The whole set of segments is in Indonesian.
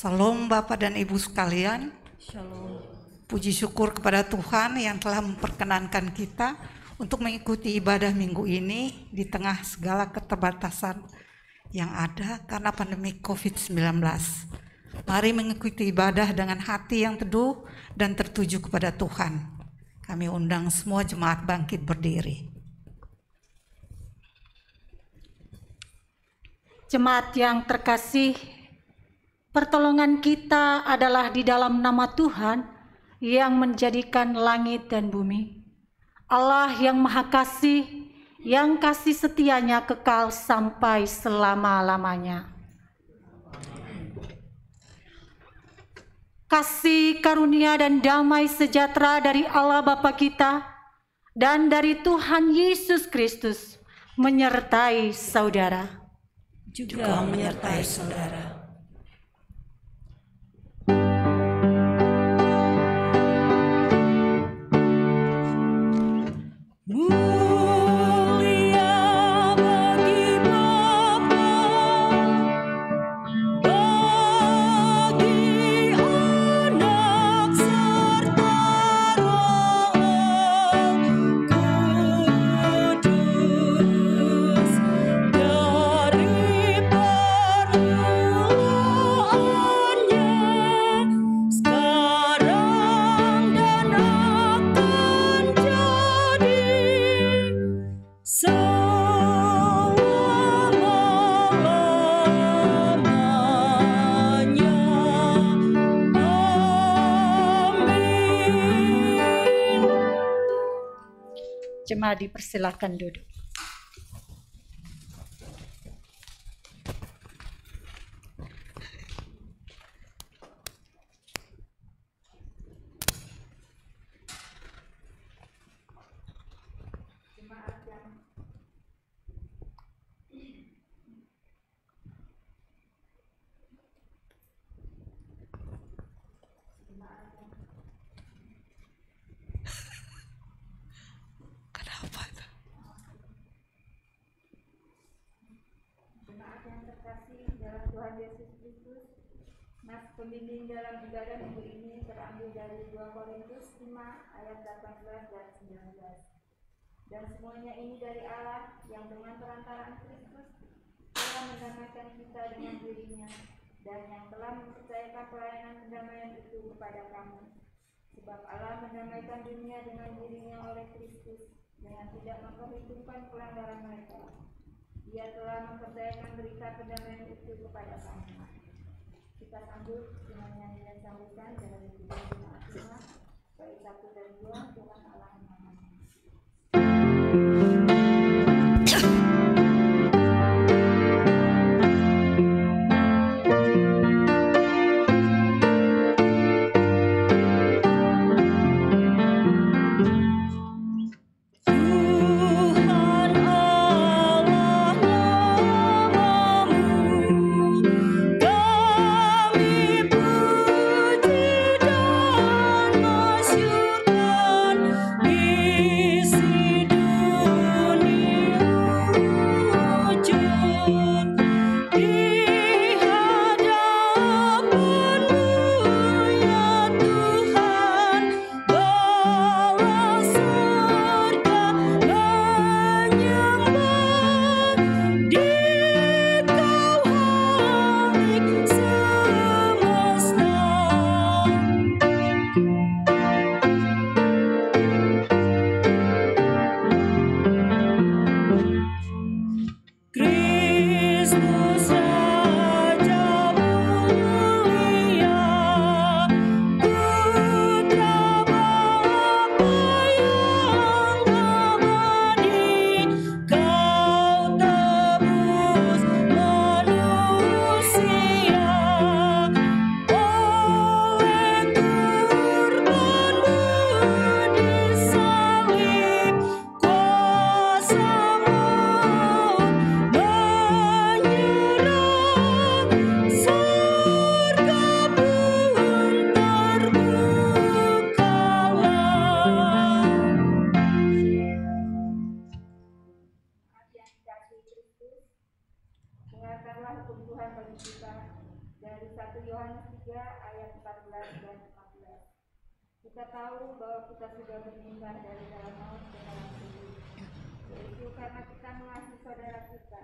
Salam Bapak dan Ibu sekalian. Shalom. Puji syukur kepada Tuhan yang telah memperkenankan kita untuk mengikuti ibadah minggu ini di tengah segala keterbatasan yang ada karena pandemi COVID-19. Mari mengikuti ibadah dengan hati yang teduh dan tertuju kepada Tuhan. Kami undang semua jemaat bangkit berdiri. Jemaat yang terkasih, pertolongan kita adalah di dalam nama Tuhan yang menjadikan langit dan bumi. Allah yang Maha Kasih, yang kasih setianya kekal sampai selama-lamanya. Kasih karunia dan damai sejahtera dari Allah Bapa kita dan dari Tuhan Yesus Kristus menyertai saudara. Juga menyertai saudara. Jemaat dipersilakan duduk. Pembimbing dalam ibadah minggu ini terambil dari 2 Korintus 5 ayat 18 dan 19. Dan semuanya ini dari Allah yang dengan perantaraan Kristus telah mendamaikan kita dengan dirinya dan yang telah mempercayakan pelayanan pendamaian itu kepada kamu. Sebab Allah mendamaikan dunia dengan dirinya oleh Kristus dengan tidak memperhitungkan pelanggaran mereka. Dia telah mempercayakan berita pendamaian itu kepada kamu. Kita sambut dengan nyanyi dan sambutan dari jemaat bait 1 dan 2 Tuhan Allah Maha. Be dari 1 Yohanes 3 ayat 14 dan 15. Kita tahu bahwa kita sudah berpindah dari dalam maut ke dalam hidup, yaitu karena kita mengasihi saudara kita.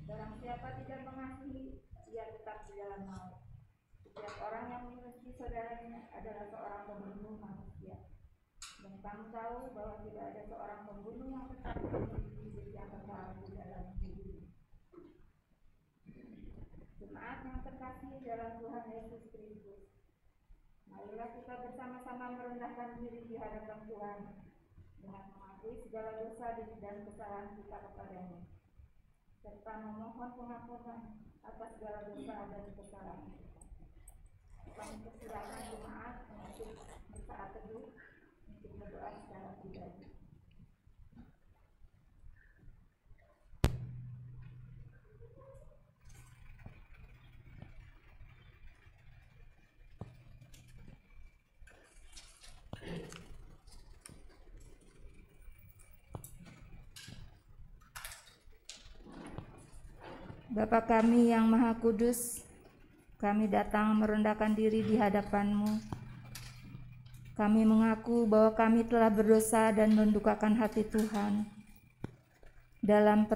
Barang siapa tidak mengasihi, ia tetap di dalam maut. Setiap orang yang membenci saudaranya adalah seorang pembunuh manusia. Dan kamu tahu bahwa tidak ada seorang pembunuh yang tetap memiliki hidup yang kekal di dalam diri. Jemaat yang terkasih dalam Tuhan Yesus Kristus, marilah kita bersama-sama merendahkan diri di hadapan Tuhan dengan mengakui segala dosa dan kesalahan kita kepadanya, serta memohon pengampunan atas segala dosa dan kesalahan kita. Kami persilakan jemaat untuk bersaat teduh untuk berdoa secara pribadi. Bapa kami yang Maha Kudus, kami datang merendahkan diri di hadapan-Mu. Kami mengaku bahwa kami telah berdosa dan mendukakan hati Tuhan dalam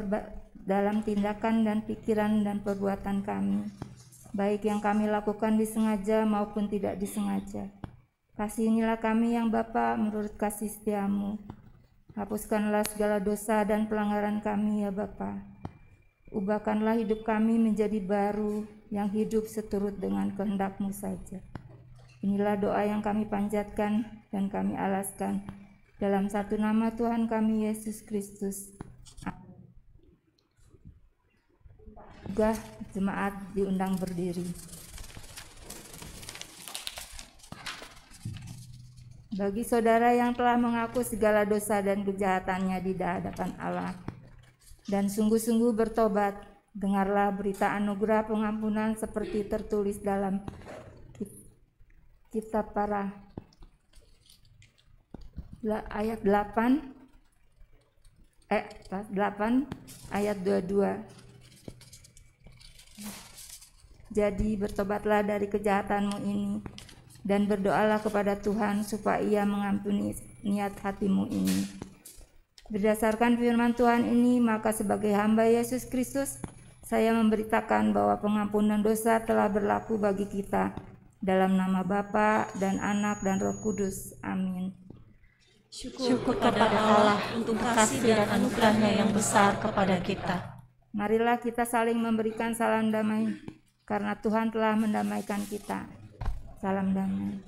tindakan dan pikiran dan perbuatan kami, baik yang kami lakukan disengaja maupun tidak disengaja. Kasihanilah kami yang Bapa menurut kasih setia-Mu. Hapuskanlah segala dosa dan pelanggaran kami ya Bapa. Ubahkanlah hidup kami menjadi baru yang hidup seturut dengan kehendak-Mu saja. Inilah doa yang kami panjatkan dan kami alaskan dalam satu nama Tuhan kami Yesus Kristus. Amin. Juga jemaat diundang berdiri. Bagi saudara yang telah mengaku segala dosa dan kejahatannya di hadapan Allah dan sungguh-sungguh bertobat, dengarlah berita anugerah pengampunan seperti tertulis dalam kitab para ayat 8 ayat 22. Jadi bertobatlah dari kejahatanmu ini dan berdoalah kepada Tuhan supaya Ia mengampuni niat hatimu ini. Berdasarkan firman Tuhan ini, maka sebagai hamba Yesus Kristus, saya memberitakan bahwa pengampunan dosa telah berlaku bagi kita dalam nama Bapa dan Anak dan Roh Kudus. Amin. Syukur kepada Allah untuk kasih dan anugerah-Nya yang besar kepada kita. Marilah kita saling memberikan salam damai, karena Tuhan telah mendamaikan kita. Salam damai.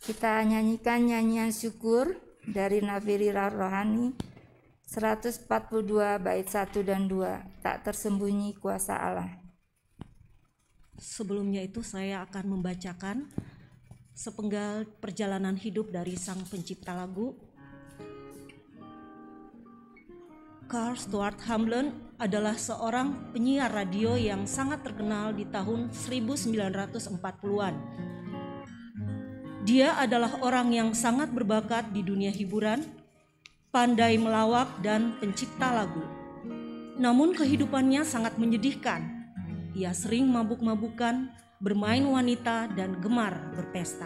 Kita nyanyikan nyanyian syukur dari Nafiri Rohani 142 bait 1 dan 2, tak tersembunyi kuasa Allah. Sebelumnya itu saya akan membacakan sepenggal perjalanan hidup dari sang pencipta lagu. Carl Stuart Hamblin adalah seorang penyiar radio yang sangat terkenal di tahun 1940-an. Dia adalah orang yang sangat berbakat di dunia hiburan, pandai melawak dan pencipta lagu. Namun kehidupannya sangat menyedihkan. Ia sering mabuk-mabukan, bermain wanita dan gemar berpesta.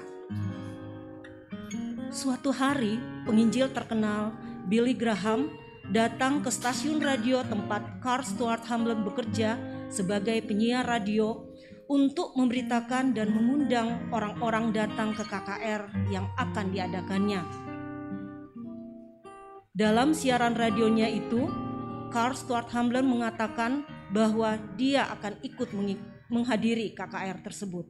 Suatu hari, penginjil terkenal Billy Graham datang ke stasiun radio tempat Carl Stuart Hamblin bekerja sebagai penyiar radio untuk memberitakan dan mengundang orang-orang datang ke KKR yang akan diadakannya. Dalam siaran radionya itu, Carl Stuart Hamblin mengatakan bahwa dia akan ikut menghadiri KKR tersebut.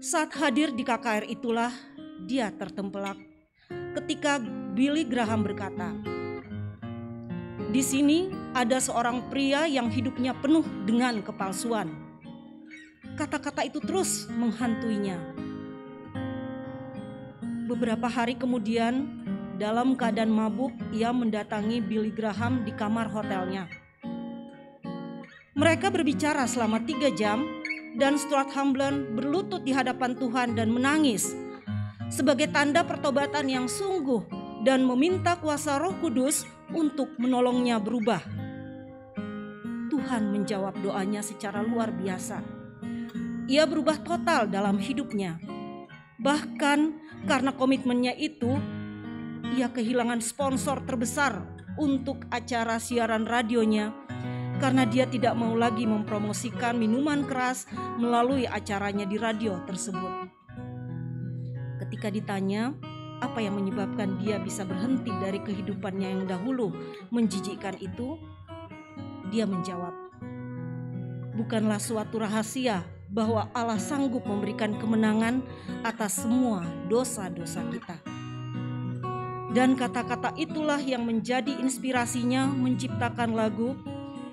Saat hadir di KKR itulah dia tertempelak ketika Billy Graham berkata, "Di sini ada seorang pria yang hidupnya penuh dengan kepalsuan." Kata-kata itu terus menghantuinya. Beberapa hari kemudian, dalam keadaan mabuk, ia mendatangi Billy Graham di kamar hotelnya. Mereka berbicara selama 3 jam dan Stuart Hamblin berlutut di hadapan Tuhan dan menangis sebagai tanda pertobatan yang sungguh dan meminta kuasa Roh Kudus untuk menolongnya berubah. Tuhan menjawab doanya secara luar biasa. Ia berubah total dalam hidupnya. Bahkan karena komitmennya itu, ia kehilangan sponsor terbesar untuk acara siaran radionya karena dia tidak mau lagi mempromosikan minuman keras melalui acaranya di radio tersebut. Ketika ditanya apa yang menyebabkan dia bisa berhenti dari kehidupannya yang dahulu menjijikkan itu, dia menjawab, "Bukanlah suatu rahasia bahwa Allah sanggup memberikan kemenangan atas semua dosa-dosa kita." Dan kata-kata itulah yang menjadi inspirasinya menciptakan lagu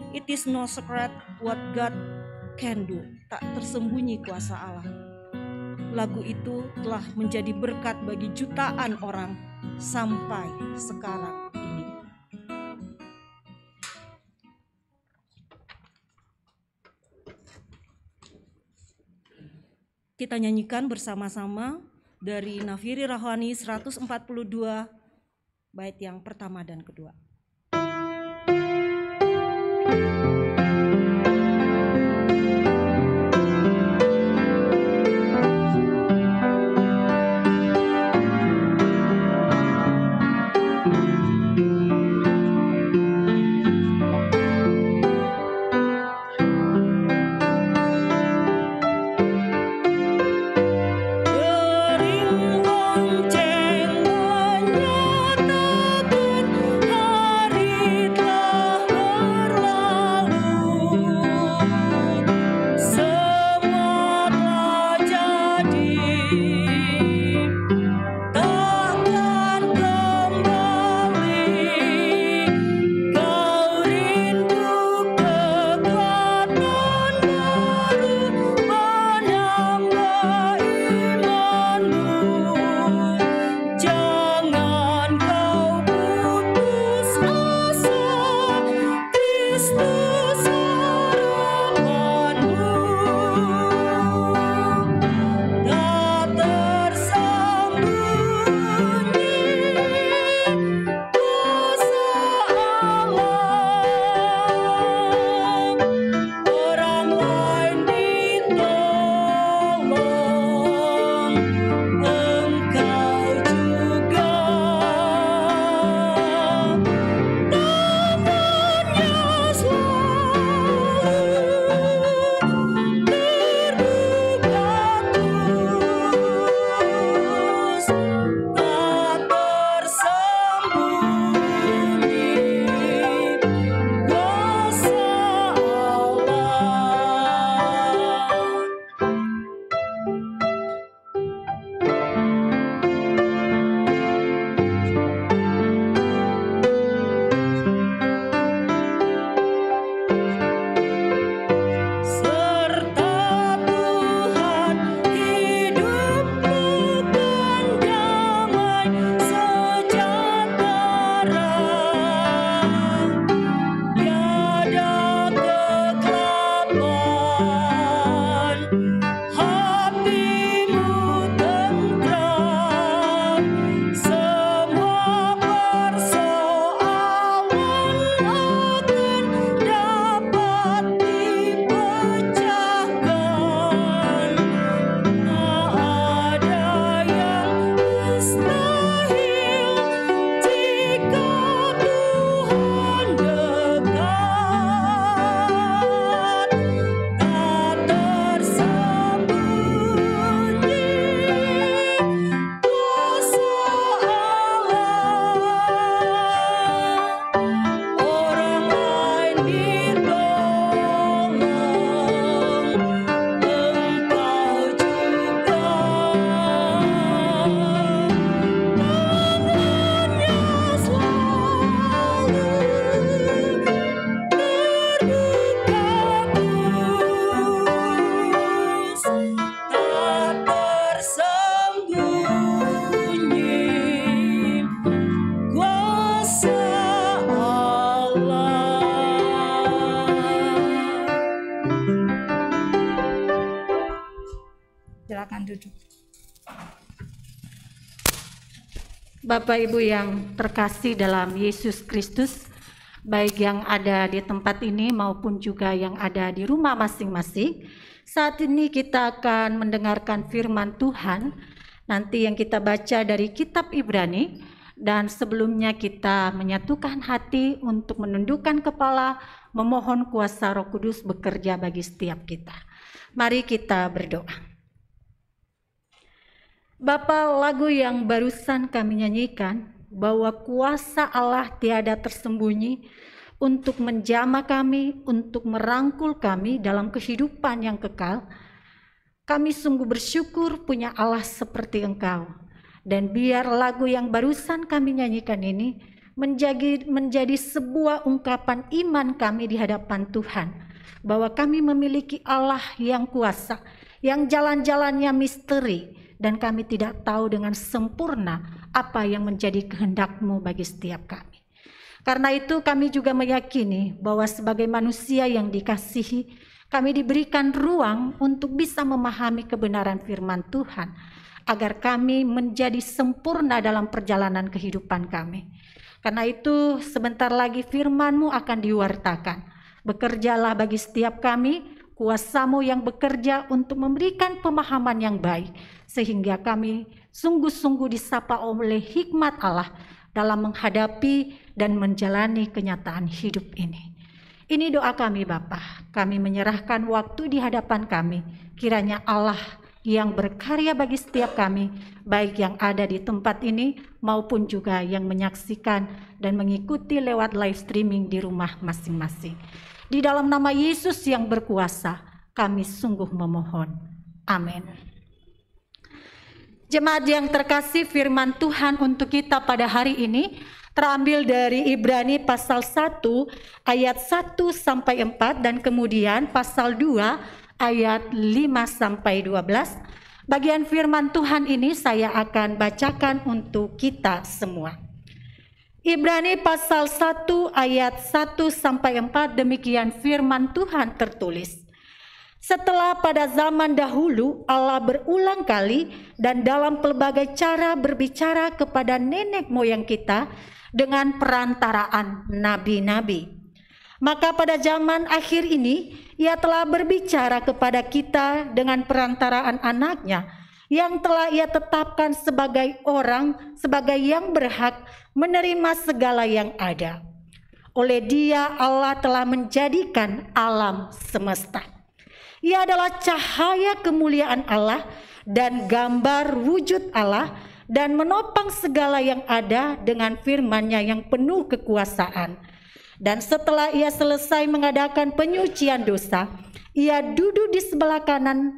It is no secret what God can do. Tak tersembunyi kuasa Allah. Lagu itu telah menjadi berkat bagi jutaan orang sampai sekarang ini. Kita nyanyikan bersama-sama dari Nafiri Rohani 142 bait yang pertama dan kedua. Dering lonceng menyatakan Bapak Ibu yang terkasih dalam Yesus Kristus, baik yang ada di tempat ini maupun juga yang ada di rumah masing-masing, saat ini kita akan mendengarkan firman Tuhan, nanti yang kita baca dari kitab Ibrani, dan sebelumnya kita menyatukan hati untuk menundukkan kepala, memohon kuasa Roh Kudus bekerja bagi setiap kita. Mari kita berdoa. Bapa, lagu yang barusan kami nyanyikan, bahwa kuasa Allah tiada tersembunyi untuk menjamah kami, untuk merangkul kami dalam kehidupan yang kekal. Kami sungguh bersyukur punya Allah seperti Engkau. Dan biar lagu yang barusan kami nyanyikan ini menjadi sebuah ungkapan iman kami di hadapan Tuhan, bahwa kami memiliki Allah yang kuasa, yang jalan-jalannya misteri, dan kami tidak tahu dengan sempurna apa yang menjadi kehendak-Mu bagi setiap kami. Karena itu kami juga meyakini bahwa sebagai manusia yang dikasihi, kami diberikan ruang untuk bisa memahami kebenaran firman Tuhan, agar kami menjadi sempurna dalam perjalanan kehidupan kami. Karena itu sebentar lagi firman-Mu akan diwartakan. Bekerjalah bagi setiap kami, kuasa-Mu yang bekerja untuk memberikan pemahaman yang baik, sehingga kami sungguh-sungguh disapa oleh hikmat Allah dalam menghadapi dan menjalani kenyataan hidup ini. Ini doa kami Bapa, kami menyerahkan waktu di hadapan kami, kiranya Allah yang berkarya bagi setiap kami, baik yang ada di tempat ini maupun juga yang menyaksikan dan mengikuti lewat live streaming di rumah masing-masing. Di dalam nama Yesus yang berkuasa, kami sungguh memohon. Amin. Jemaat yang terkasih, firman Tuhan untuk kita pada hari ini terambil dari Ibrani pasal 1 ayat 1 sampai 4 dan kemudian pasal 2 ayat 5 sampai 12. Bagian firman Tuhan ini saya akan bacakan untuk kita semua. Ibrani pasal 1 ayat 1 sampai 4, demikian firman Tuhan tertulis. Setelah pada zaman dahulu Allah berulang kali dan dalam pelbagai cara berbicara kepada nenek moyang kita dengan perantaraan nabi-nabi. Maka pada zaman akhir ini Ia telah berbicara kepada kita dengan perantaraan anaknya yang telah Ia tetapkan sebagai yang berhak menerima segala yang ada. Oleh Dia Allah telah menjadikan alam semesta. Ia adalah cahaya kemuliaan Allah dan gambar wujud Allah, dan menopang segala yang ada dengan firman-Nya yang penuh kekuasaan. Dan setelah Ia selesai mengadakan penyucian dosa, Ia duduk di sebelah kanan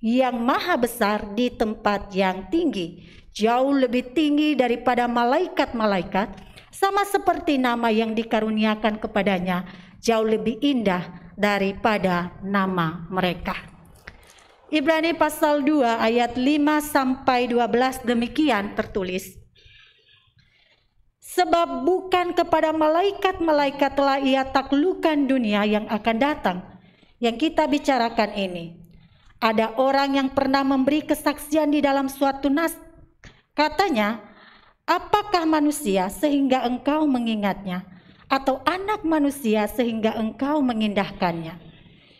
yang maha besar di tempat yang tinggi, jauh lebih tinggi daripada malaikat-malaikat, sama seperti nama yang dikaruniakan kepadanya jauh lebih indah daripada nama mereka. Ibrani pasal 2 ayat 5 sampai 12 demikian tertulis. Sebab bukan kepada malaikat-malaikat telah Ia taklukkan dunia yang akan datang, yang kita bicarakan ini. Ada orang yang pernah memberi kesaksian di dalam suatu nas. Katanya, apakah manusia sehingga engkau mengingatnya, atau anak manusia sehingga engkau mengindahkannya?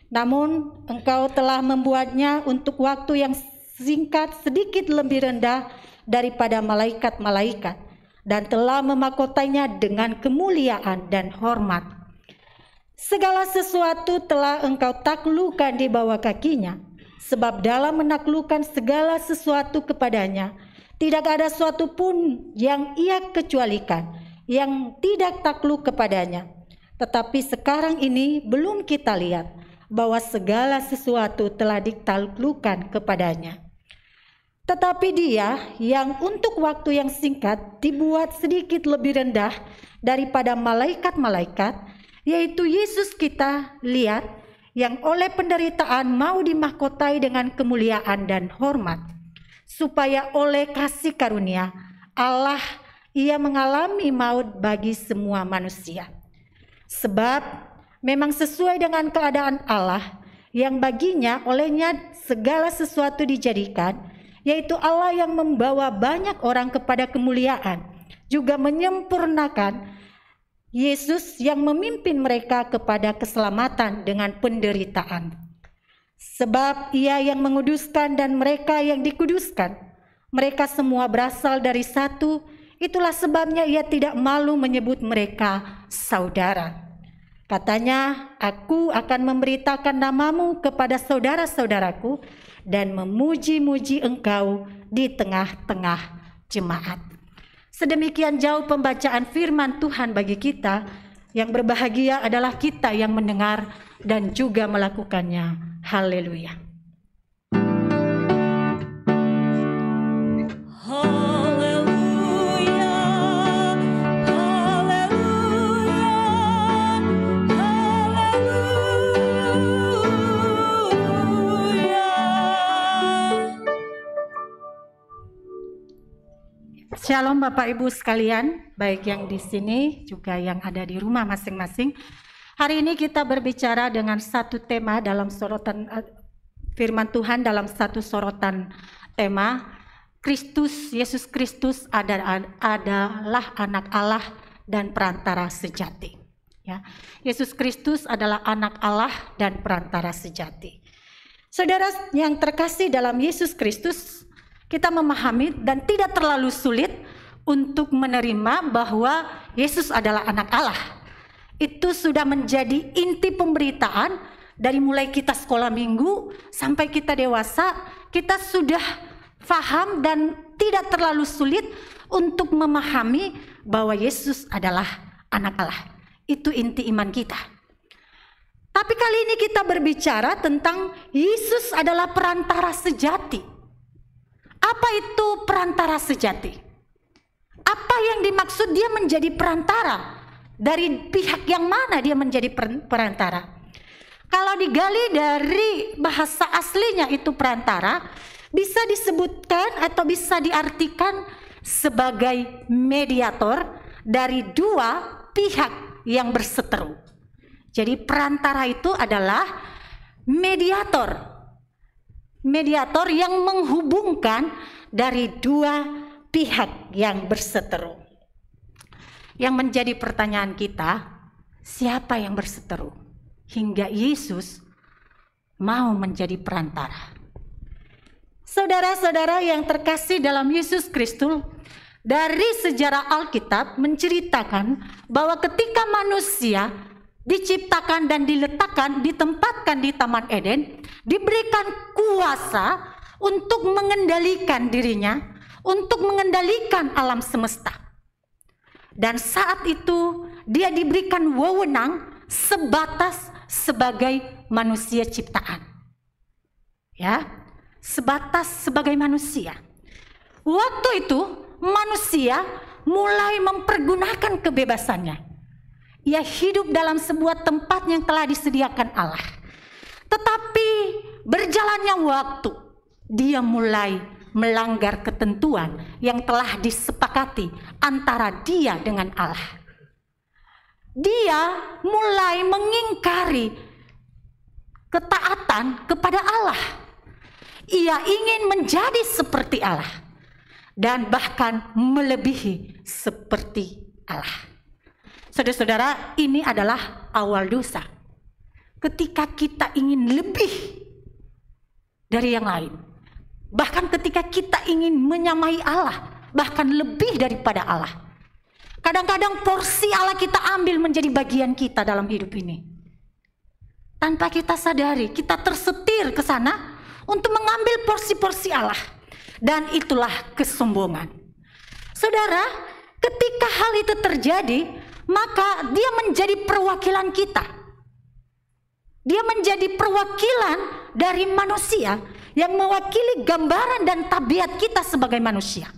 Namun engkau telah membuatnya untuk waktu yang singkat sedikit lebih rendah daripada malaikat-malaikat, dan telah memahkotanya dengan kemuliaan dan hormat. Segala sesuatu telah engkau taklukkan di bawah kakinya, sebab dalam menaklukkan segala sesuatu kepadanya, tidak ada suatu pun yang Ia kecualikan, yang tidak takluk kepadanya. Tetapi sekarang ini belum kita lihat bahwa segala sesuatu telah ditaklukkan kepadanya. Tetapi Dia yang untuk waktu yang singkat dibuat sedikit lebih rendah daripada malaikat-malaikat, yaitu Yesus kita lihat, yang oleh penderitaan mau dimahkotai dengan kemuliaan dan hormat, supaya oleh kasih karunia Allah Ia mengalami maut bagi semua manusia. Sebab memang sesuai dengan keadaan Allah, yang baginya olehnya segala sesuatu dijadikan, yaitu Allah yang membawa banyak orang kepada kemuliaan, juga menyempurnakan Yesus yang memimpin mereka kepada keselamatan dengan penderitaan. Sebab Ia yang menguduskan dan mereka yang dikuduskan, mereka semua berasal dari satu. Itulah sebabnya Ia tidak malu menyebut mereka saudara. Katanya, aku akan memberitakan namamu kepada saudara-saudaraku dan memuji-muji engkau di tengah-tengah jemaat. Sedemikian jauh pembacaan firman Tuhan bagi kita. Yang berbahagia adalah kita yang mendengar dan juga melakukannya. Haleluya. Shalom Bapak Ibu sekalian, baik yang di sini juga yang ada di rumah masing-masing. Hari ini kita berbicara dengan satu tema dalam sorotan firman Tuhan, dalam satu sorotan tema Kristus, Yesus Kristus adalah anak Allah dan perantara sejati. Ya, Yesus Kristus adalah anak Allah dan perantara sejati. Saudara yang terkasih dalam Yesus Kristus, kita memahami dan tidak terlalu sulit untuk menerima bahwa Yesus adalah anak Allah. Itu sudah menjadi inti pemberitaan dari mulai kita sekolah minggu sampai kita dewasa. Kita sudah paham dan tidak terlalu sulit untuk memahami bahwa Yesus adalah anak Allah. Itu inti iman kita. Tapi kali ini kita berbicara tentang Yesus adalah perantara sejati. Apa itu perantara sejati? Apa yang dimaksud dia menjadi perantara? Dari pihak yang mana dia menjadi perantara? Kalau digali dari bahasa aslinya itu perantara, bisa disebutkan atau bisa diartikan sebagai mediator dari dua pihak yang berseteru. Jadi perantara itu adalah mediator. Mediator yang menghubungkan dari dua pihak yang berseteru. Yang menjadi pertanyaan kita, siapa yang berseteru hingga Yesus mau menjadi perantara? Saudara-saudara yang terkasih dalam Yesus Kristus, dari sejarah Alkitab menceritakan bahwa ketika manusia diciptakan dan diletakkan, ditempatkan di Taman Eden, diberikan kuasa untuk mengendalikan dirinya, untuk mengendalikan alam semesta. Dan saat itu dia diberikan wewenang sebatas sebagai manusia ciptaan. Ya, sebatas sebagai manusia. Waktu itu manusia mulai mempergunakan kebebasannya. Ia hidup dalam sebuah tempat yang telah disediakan Allah. Tetapi berjalannya waktu, dia mulai melanggar ketentuan yang telah disepakati antara dia dengan Allah. Dia mulai mengingkari ketaatan kepada Allah. Ia ingin menjadi seperti Allah dan bahkan melebihi seperti Allah. Saudara-saudara, ini adalah awal dosa. Ketika kita ingin lebih dari yang lain. Bahkan ketika kita ingin menyamai Allah, bahkan lebih daripada Allah. Kadang-kadang porsi Allah kita ambil menjadi bagian kita dalam hidup ini. Tanpa kita sadari, kita tersetir ke sana untuk mengambil porsi-porsi Allah. Dan itulah kesombongan. Saudara, ketika hal itu terjadi, maka dia menjadi perwakilan kita. Dia menjadi perwakilan dari manusia yang mewakili gambaran dan tabiat kita sebagai manusia.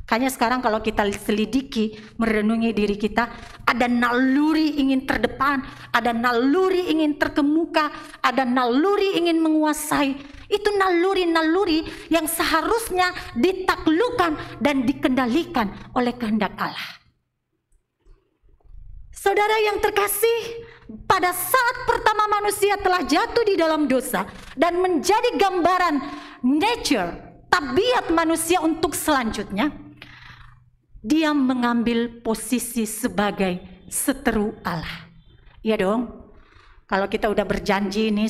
Makanya sekarang kalau kita selidiki, merenungi diri kita, ada naluri ingin terdepan, ada naluri ingin terkemuka, ada naluri ingin menguasai. Itu naluri-naluri yang seharusnya ditaklukkan dan dikendalikan oleh kehendak Allah. Saudara yang terkasih, pada saat pertama manusia telah jatuh di dalam dosa dan menjadi gambaran nature, tabiat manusia untuk selanjutnya, dia mengambil posisi sebagai seteru Allah. Iya dong. Kalau kita udah berjanji nih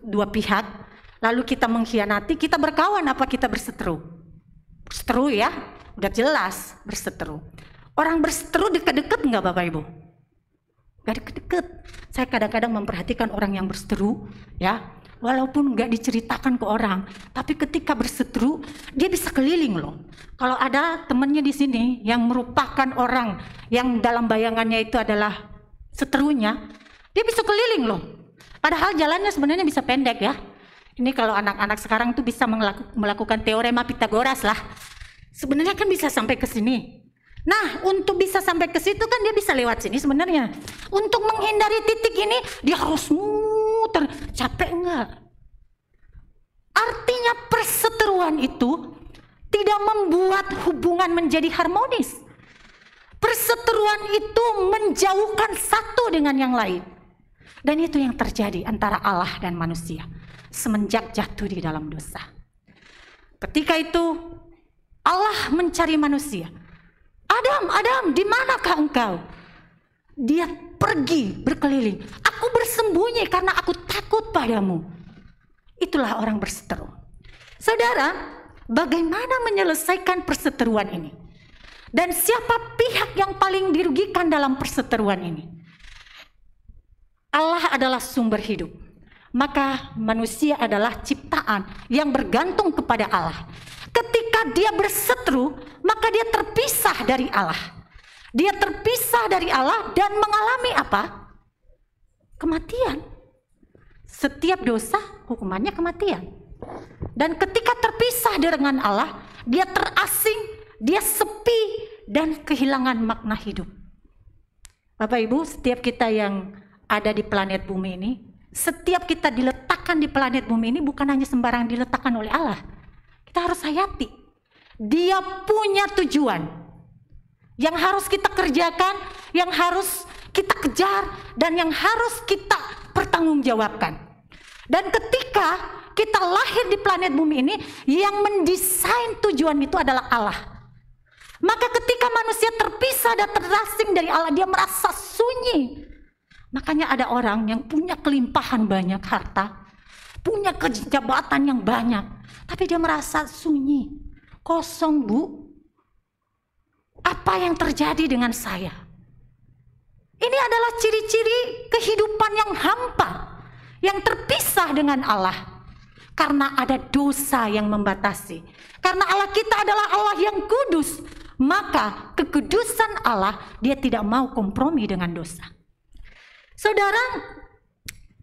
dua pihak, lalu kita mengkhianati, kita berkawan apa kita berseteru? Berseteru ya, udah jelas berseteru. Orang berseteru deket-deket nggak Bapak Ibu? Gak deket-deket. Saya kadang-kadang memperhatikan orang yang berseteru, ya, walaupun nggak diceritakan ke orang, tapi ketika berseteru dia bisa keliling loh. Kalau ada temannya di sini yang merupakan orang yang dalam bayangannya itu adalah seterunya, dia bisa keliling loh. Padahal jalannya sebenarnya bisa pendek ya. Ini kalau anak-anak sekarang tuh bisa melakukan teorema Pitagoras lah. Sebenarnya kan bisa sampai ke sini. Nah, untuk bisa sampai ke situ kan dia bisa lewat sini sebenarnya. Untuk menghindari titik ini dia harus muter. Capek enggak? Artinya perseteruan itu tidak membuat hubungan menjadi harmonis. Perseteruan itu menjauhkan satu dengan yang lain. Dan itu yang terjadi antara Allah dan manusia semenjak jatuh di dalam dosa. Ketika itu Allah mencari manusia. Adam, Adam, di manakah engkau? Dia pergi berkeliling. Aku bersembunyi karena aku takut padamu. Itulah orang berseteru. Saudara, bagaimana menyelesaikan perseteruan ini? Dan siapa pihak yang paling dirugikan dalam perseteruan ini? Allah adalah sumber hidup. Maka manusia adalah ciptaan yang bergantung kepada Allah. Ketika dia berseteru, maka dia terpisah dari Allah. Dia terpisah dari Allah dan mengalami apa? Kematian. Setiap dosa hukumannya kematian. Dan ketika terpisah dengan Allah, dia terasing, dia sepi dan kehilangan makna hidup. Bapak Ibu, setiap kita yang ada di planet bumi ini, setiap kita diletakkan di planet bumi ini bukan hanya sembarang diletakkan oleh Allah. Kita harus hayati. Dia punya tujuan yang harus kita kerjakan, yang harus kita kejar, dan yang harus kita pertanggungjawabkan. Dan ketika kita lahir di planet bumi ini, yang mendesain tujuan itu adalah Allah. Maka ketika manusia terpisah dan terasing dari Allah, dia merasa sunyi. Makanya ada orang yang punya kelimpahan banyak harta, punya kejabatan yang banyak, tapi dia merasa sunyi, kosong. Bu, apa yang terjadi dengan saya? Ini adalah ciri-ciri kehidupan yang hampa, yang terpisah dengan Allah. Karena ada dosa yang membatasi. Karena Allah kita adalah Allah yang kudus, maka kekudusan Allah, dia tidak mau kompromi dengan dosa. Saudara,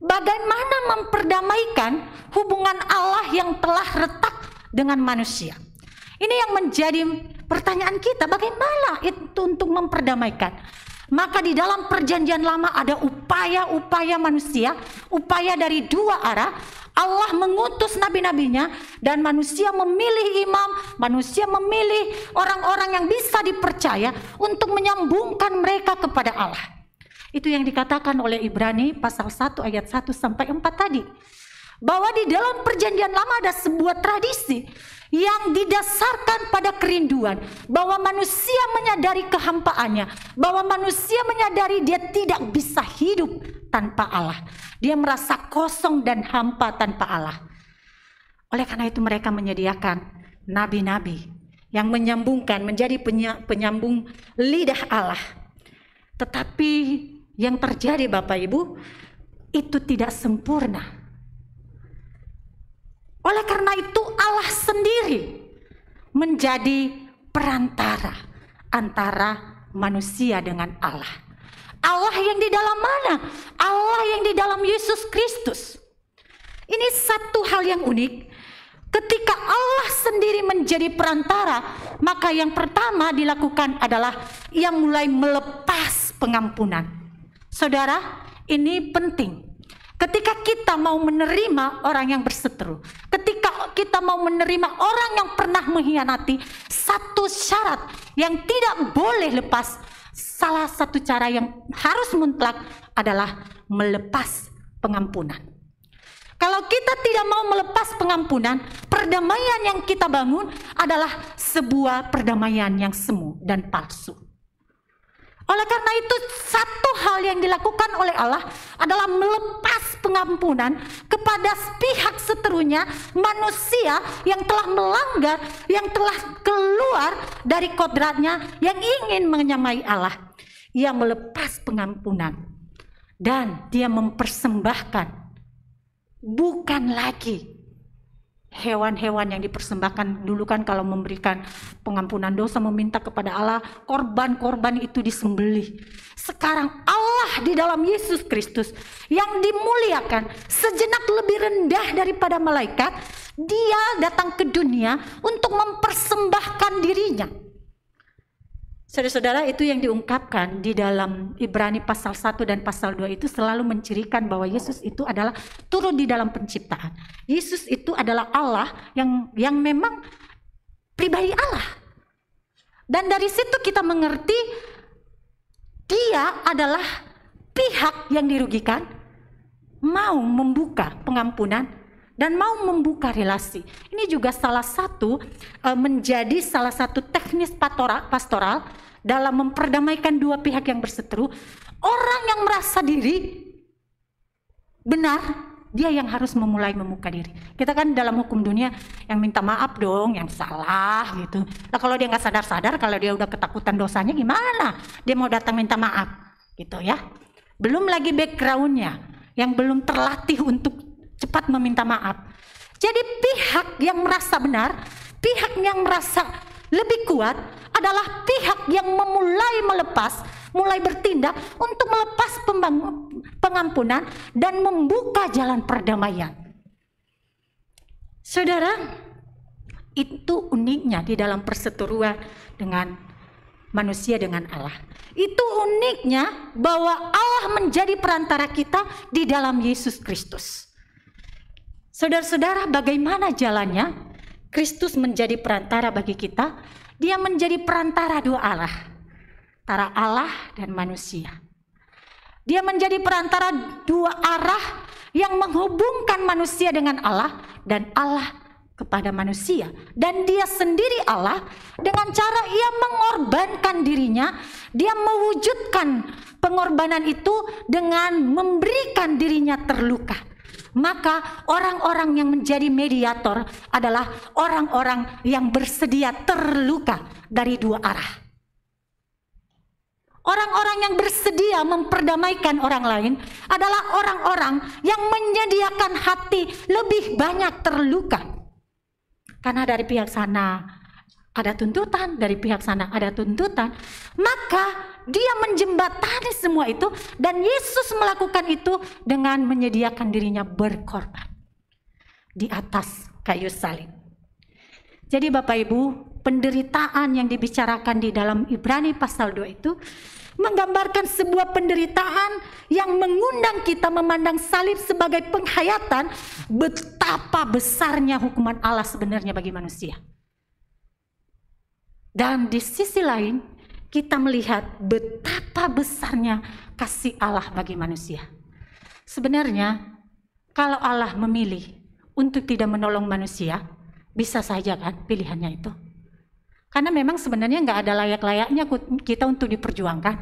bagaimana memperdamaikan hubungan Allah yang telah retak dengan manusia? Ini yang menjadi pertanyaan kita, bagaimana itu untuk memperdamaikan? Maka di dalam perjanjian lama ada upaya-upaya manusia, upaya dari dua arah. Allah mengutus nabi-nabinya dan manusia memilih imam, manusia memilih orang-orang yang bisa dipercaya untuk menyambungkan mereka kepada Allah. Itu yang dikatakan oleh Ibrani pasal 1 ayat 1 sampai 4 tadi. Bahwa di dalam perjanjian lama ada sebuah tradisi yang didasarkan pada kerinduan, bahwa manusia menyadari kehampaannya, bahwa manusia menyadari dia tidak bisa hidup tanpa Allah. Dia merasa kosong dan hampa tanpa Allah. Oleh karena itu mereka menyediakan nabi-nabi yang menyambungkan, menjadi penyambung lidah Allah. Tetapi yang terjadi Bapak Ibu, itu tidak sempurna. Oleh karena itu Allah sendiri menjadi perantara antara manusia dengan Allah. Allah yang di dalam mana? Allah yang di dalam Yesus Kristus. Ini satu hal yang unik. Ketika Allah sendiri menjadi perantara, maka yang pertama dilakukan adalah ia mulai melepas pengampunan. Saudara, ini penting. Ketika kita mau menerima orang yang berseteru, ketika kita mau menerima orang yang pernah mengkhianati, satu syarat yang tidak boleh lepas, salah satu cara yang harus mutlak adalah melepas pengampunan. Kalau kita tidak mau melepas pengampunan, perdamaian yang kita bangun adalah sebuah perdamaian yang semu dan palsu. Oleh karena itu, satu hal yang dilakukan oleh Allah adalah melepas pengampunan kepada pihak seterunya, manusia yang telah melanggar, yang telah keluar dari kodratnya, yang ingin menyamai Allah. Ia melepas pengampunan dan dia mempersembahkan, bukan lagi hewan-hewan yang dipersembahkan. Dulu kan kalau memberikan pengampunan dosa, meminta kepada Allah, korban-korban itu disembelih. Sekarang Allah di dalam Yesus Kristus yang dimuliakan, sejenak lebih rendah daripada malaikat, dia datang ke dunia untuk mempersembahkan dirinya. Saudara-saudara, itu yang diungkapkan di dalam Ibrani pasal 1 dan pasal 2 itu selalu mencirikan bahwa Yesus itu adalah turun di dalam penciptaan. Yesus itu adalah Allah yang memang pribadi Allah. Dan dari situ kita mengerti dia adalah pihak yang dirugikan, mau membuka pengampunan dan mau membuka relasi. Ini juga salah satu menjadi salah satu teknis pastoral dalam memperdamaikan dua pihak yang berseteru. Orang yang merasa diri benar, dia yang harus memulai membuka diri. Kita kan dalam hukum dunia yang minta maaf dong, yang salah gitu. Nah kalau dia nggak sadar-sadar, kalau dia udah ketakutan dosanya gimana? Dia mau datang minta maaf gitu ya. Belum lagi backgroundnya yang belum terlatih untuk cepat meminta maaf. Jadi pihak yang merasa benar, pihak yang merasa lebih kuat adalah pihak yang mulai bertindak untuk melepas pengampunan dan membuka jalan perdamaian. Saudara, itu uniknya di dalam perseteruan dengan manusia dengan Allah. Itu uniknya bahwa Allah menjadi perantara kita di dalam Yesus Kristus. Saudara-saudara, bagaimana jalannya? Kristus menjadi perantara bagi kita. Dia menjadi perantara dua arah, antara Allah dan manusia. Dia menjadi perantara dua arah yang menghubungkan manusia dengan Allah dan Allah kepada manusia. Dan dia sendiri Allah, dengan cara ia mengorbankan dirinya, dia mewujudkan pengorbanan itu dengan memberikan dirinya terluka. Maka orang-orang yang menjadi mediator adalah orang-orang yang bersedia terluka dari dua arah. Orang-orang yang bersedia memperdamaikan orang lain adalah orang-orang yang menyediakan hati lebih banyak terluka. Karena dari pihak sana ada tuntutan, dari pihak sana ada tuntutan, maka dia menjembatani semua itu, dan Yesus melakukan itu dengan menyediakan dirinya berkorban di atas kayu salib. Jadi Bapak Ibu, penderitaan yang dibicarakan di dalam Ibrani pasal 2 itu menggambarkan sebuah penderitaan yang mengundang kita memandang salib sebagai penghayatan betapa besarnya hukuman Allah sebenarnya bagi manusia. Dan di sisi lain, kita melihat betapa besarnya kasih Allah bagi manusia. Sebenarnya, kalau Allah memilih untuk tidak menolong manusia, bisa saja kan pilihannya itu. Karena memang sebenarnya nggak ada layak-layaknya kita untuk diperjuangkan.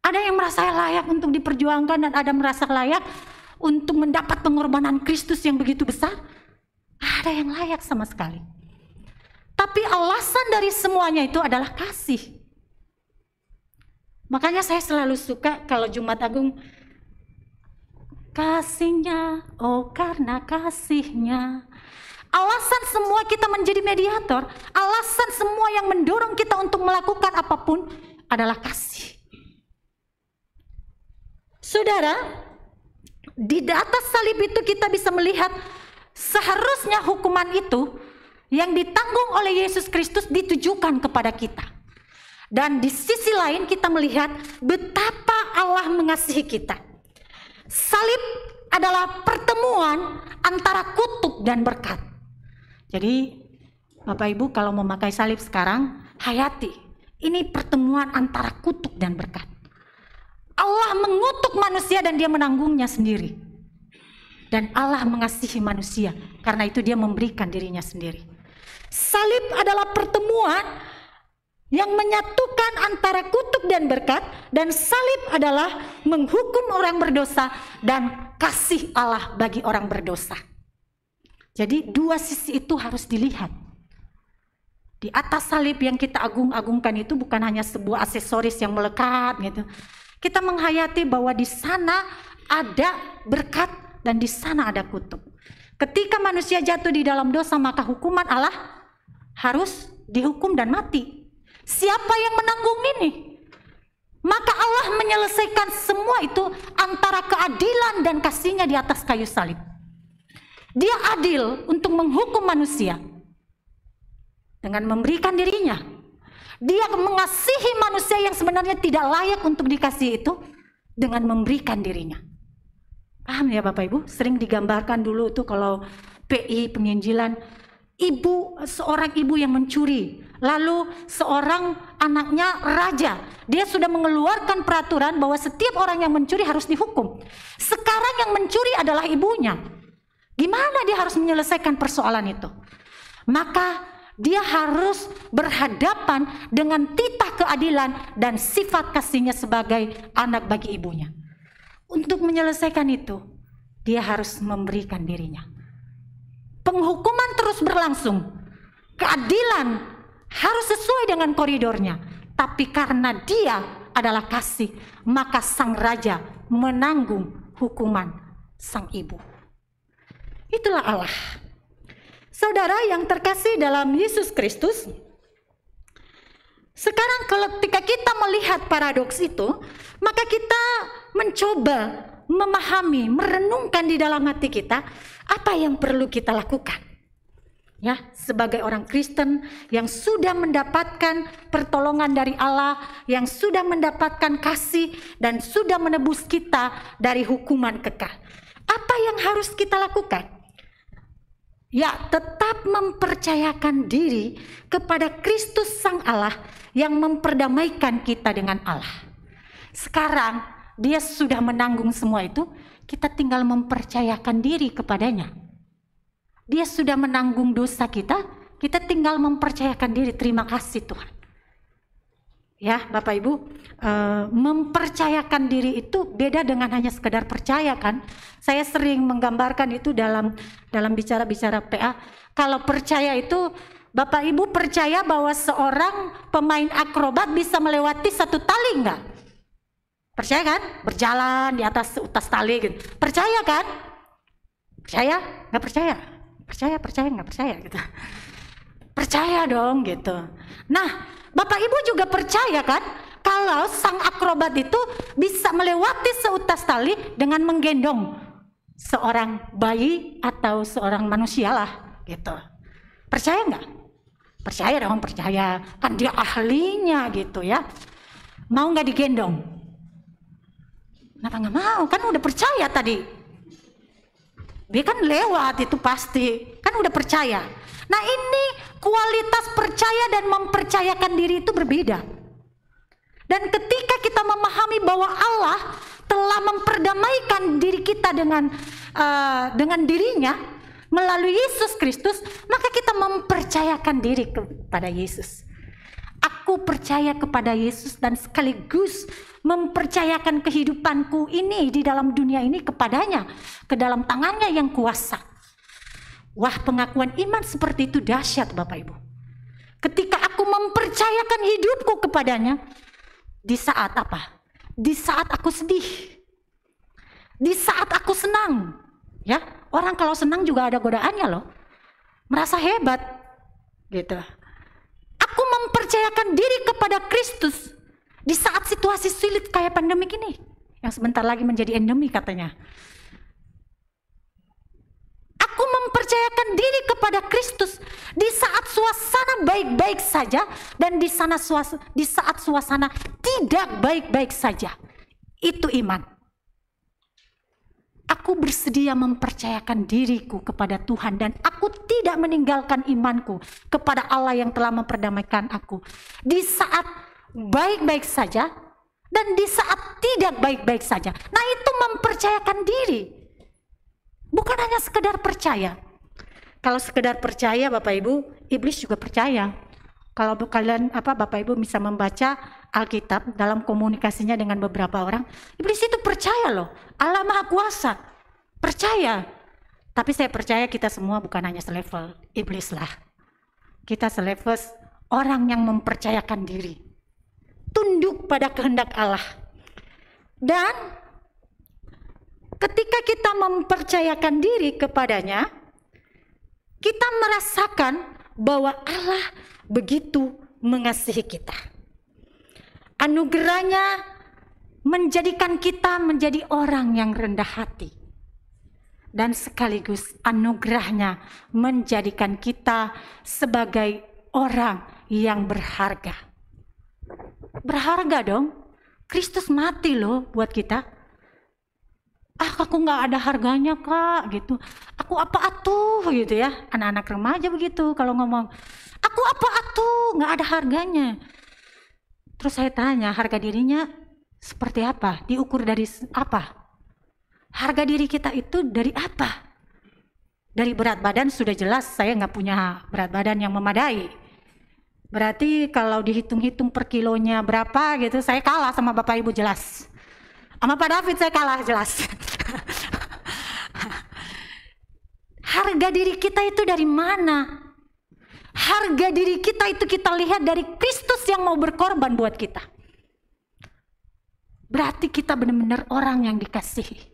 Ada yang merasa layak untuk diperjuangkan dan ada merasa layak untuk mendapat pengorbanan Kristus yang begitu besar. Ada yang layak sama sekali. Tapi alasan dari semuanya itu adalah kasih. Makanya saya selalu suka kalau Jumat Agung, kasihnya, oh karena kasihnya. Alasan semua kita menjadi mediator, alasan semua yang mendorong kita untuk melakukan apapun adalah kasih. Saudara, di atas salib itu kita bisa melihat seharusnya hukuman itu yang ditanggung oleh Yesus Kristus ditujukan kepada kita. Dan di sisi lain kita melihat betapa Allah mengasihi kita. Salib adalah pertemuan antara kutuk dan berkat. Jadi Bapak Ibu kalau memakai salib sekarang, hayati. Ini pertemuan antara kutuk dan berkat. Allah mengutuk manusia dan dia menanggungnya sendiri. Dan Allah mengasihi manusia, karena itu dia memberikan dirinya sendiri. Salib adalah pertemuan yang menyatukan antara kutuk dan berkat, dan salib adalah menghukum orang berdosa dan kasih Allah bagi orang berdosa. Jadi dua sisi itu harus dilihat. Di atas salib yang kita agung-agungkan itu bukan hanya sebuah aksesoris yang melekat gitu. Kita menghayati bahwa di sana ada berkat dan di sana ada kutuk. Ketika manusia jatuh di dalam dosa, maka hukuman Allah harus dihukum dan mati. Siapa yang menanggung ini? Maka Allah menyelesaikan semua itu antara keadilan dan kasih-Nya di atas kayu salib. Dia adil untuk menghukum manusia dengan memberikan dirinya. Dia mengasihi manusia yang sebenarnya tidak layak untuk dikasihi itu dengan memberikan dirinya. Paham ya Bapak Ibu? Sering digambarkan dulu itu kalau PI penginjilan, seorang ibu yang mencuri, lalu seorang anaknya raja, dia sudah mengeluarkan peraturan bahwa setiap orang yang mencuri harus dihukum. Sekarang yang mencuri adalah ibunya. Gimana dia harus menyelesaikan persoalan itu? Maka dia harus berhadapan dengan titah keadilan dan sifat kasihnya sebagai anak bagi ibunya. Untuk menyelesaikan itu, dia harus memberikan dirinya. Penghukuman terus berlangsung. Keadilan harus sesuai dengan koridornya. Tapi karena dia adalah kasih, maka sang raja menanggung hukuman sang ibu. Itulah Allah. Saudara yang terkasih dalam Yesus Kristus, sekarang ketika kita melihat paradoks itu, maka kita mencoba memahami, merenungkan di dalam hati kita apa yang perlu kita lakukan. Ya, sebagai orang Kristen yang sudah mendapatkan pertolongan dari Allah, yang sudah mendapatkan kasih dan sudah menebus kita dari hukuman kekal. Apa yang harus kita lakukan? Ya, tetap mempercayakan diri kepada Kristus Sang Allah yang memperdamaikan kita dengan Allah. Sekarang Dia sudah menanggung semua itu, kita tinggal mempercayakan diri kepadanya. Dia sudah menanggung dosa kita, kita tinggal mempercayakan diri. Terima kasih Tuhan. Ya Bapak Ibu, mempercayakan diri itu beda dengan hanya sekedar percaya kan. Saya sering menggambarkan itu dalam bicara-bicara PA. Kalau percaya itu, Bapak Ibu percaya bahwa seorang pemain akrobat bisa melewati satu tali enggak? Percaya kan? Berjalan di atas utas tali gitu. Percaya kan? Percaya? Nggak percaya? Percaya nggak percaya gitu. Percaya dong gitu. Nah, Bapak Ibu juga percaya kan kalau sang akrobat itu bisa melewati seutas tali dengan menggendong seorang bayi atau seorang manusia lah gitu. Percaya nggak? Percaya dong, percaya. Kan dia ahlinya gitu ya. Mau nggak digendong? Kenapa nggak mau? Kan udah percaya tadi. Dia kan lewat itu pasti. Kan udah percaya. Nah ini kualitas percaya dan mempercayakan diri itu berbeda. Dan ketika kita memahami bahwa Allah telah memperdamaikan diri kita dengan dirinya melalui Yesus Kristus, maka kita mempercayakan diri kepada Yesus. Aku percaya kepada Yesus dan sekaligus mempercayakan kehidupanku ini di dalam dunia ini kepadanya, ke dalam tangannya yang kuasa. Wah, pengakuan iman seperti itu dahsyat Bapak Ibu. Ketika aku mempercayakan hidupku kepadanya, di saat apa? Di saat aku sedih, di saat aku senang. Ya, orang kalau senang juga ada godaannya loh. Merasa hebat gitu. Aku mempercayakan diri kepada Kristus di saat situasi sulit kayak pandemik ini, yang sebentar lagi menjadi endemi katanya. Aku mempercayakan diri kepada Kristus di saat suasana baik-baik saja dan di saat suasana tidak baik-baik saja. Itu iman. Aku bersedia mempercayakan diriku kepada Tuhan dan aku tidak meninggalkan imanku kepada Allah yang telah memperdamaikan aku. Di saat baik-baik saja dan di saat tidak baik-baik saja. Nah itu mempercayakan diri. Bukan hanya sekedar percaya. Kalau sekedar percaya Bapak Ibu, iblis juga percaya. Kalau kalian Bapak Ibu bisa membaca Alkitab dalam komunikasinya dengan beberapa orang, iblis itu percaya loh, Allah Maha Kuasa, percaya. Tapi saya percaya kita semua bukan hanya selevel iblis lah. Kita selevel orang yang mempercayakan diri, tunduk pada kehendak Allah. Dan ketika kita mempercayakan diri kepadanya, kita merasakan bahwa Allah begitu mengasihi kita. Anugerahnya menjadikan kita menjadi orang yang rendah hati. Dan sekaligus anugerahnya menjadikan kita sebagai orang yang berharga. Berharga dong. Kristus mati loh buat kita. Aku nggak ada harganya kak gitu. Aku apa atuh gitu ya. Anak-anak remaja begitu kalau ngomong. Aku apa atuh, nggak ada harganya. Terus saya tanya, harga dirinya seperti apa? Diukur dari apa? Harga diri kita itu dari apa? Dari berat badan sudah jelas saya nggak punya berat badan yang memadai. Berarti kalau dihitung-hitung per kilonya berapa gitu, saya kalah sama Bapak Ibu jelas. Sama Pak David saya kalah jelas. Harga diri kita itu dari mana? Harga diri kita itu kita lihat dari Kristus yang mau berkorban buat kita. Berarti kita benar-benar orang yang dikasihi.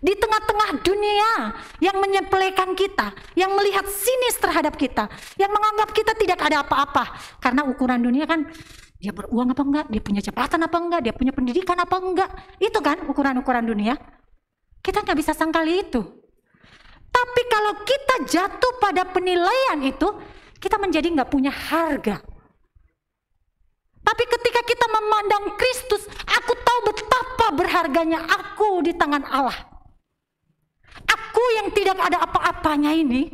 Di tengah-tengah dunia yang menyepelekan kita, yang melihat sinis terhadap kita, yang menganggap kita tidak ada apa-apa. Karena ukuran dunia kan, dia beruang apa enggak, dia punya jabatan apa enggak, dia punya pendidikan apa enggak. Itu kan ukuran-ukuran dunia. Kita nggak bisa sangkal itu. Tapi kalau kita jatuh pada penilaian itu, kita menjadi nggak punya harga. Tapi ketika kita memandang Kristus, aku tahu betapa berharganya aku di tangan Allah. Aku yang tidak ada apa-apanya ini,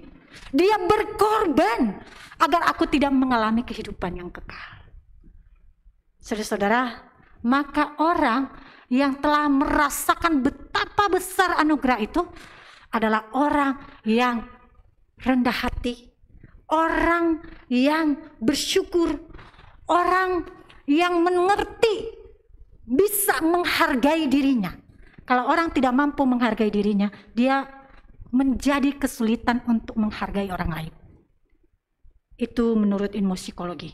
dia berkorban agar aku tidak mengalami kehidupan yang kekal. Saudara-saudara, maka orang yang telah merasakan betapa besar anugerah itu adalah orang yang rendah hati, orang yang bersyukur, orang yang mengerti, bisa menghargai dirinya. Kalau orang tidak mampu menghargai dirinya, dia menjadi kesulitan untuk menghargai orang lain. Itu menurut ilmu psikologi.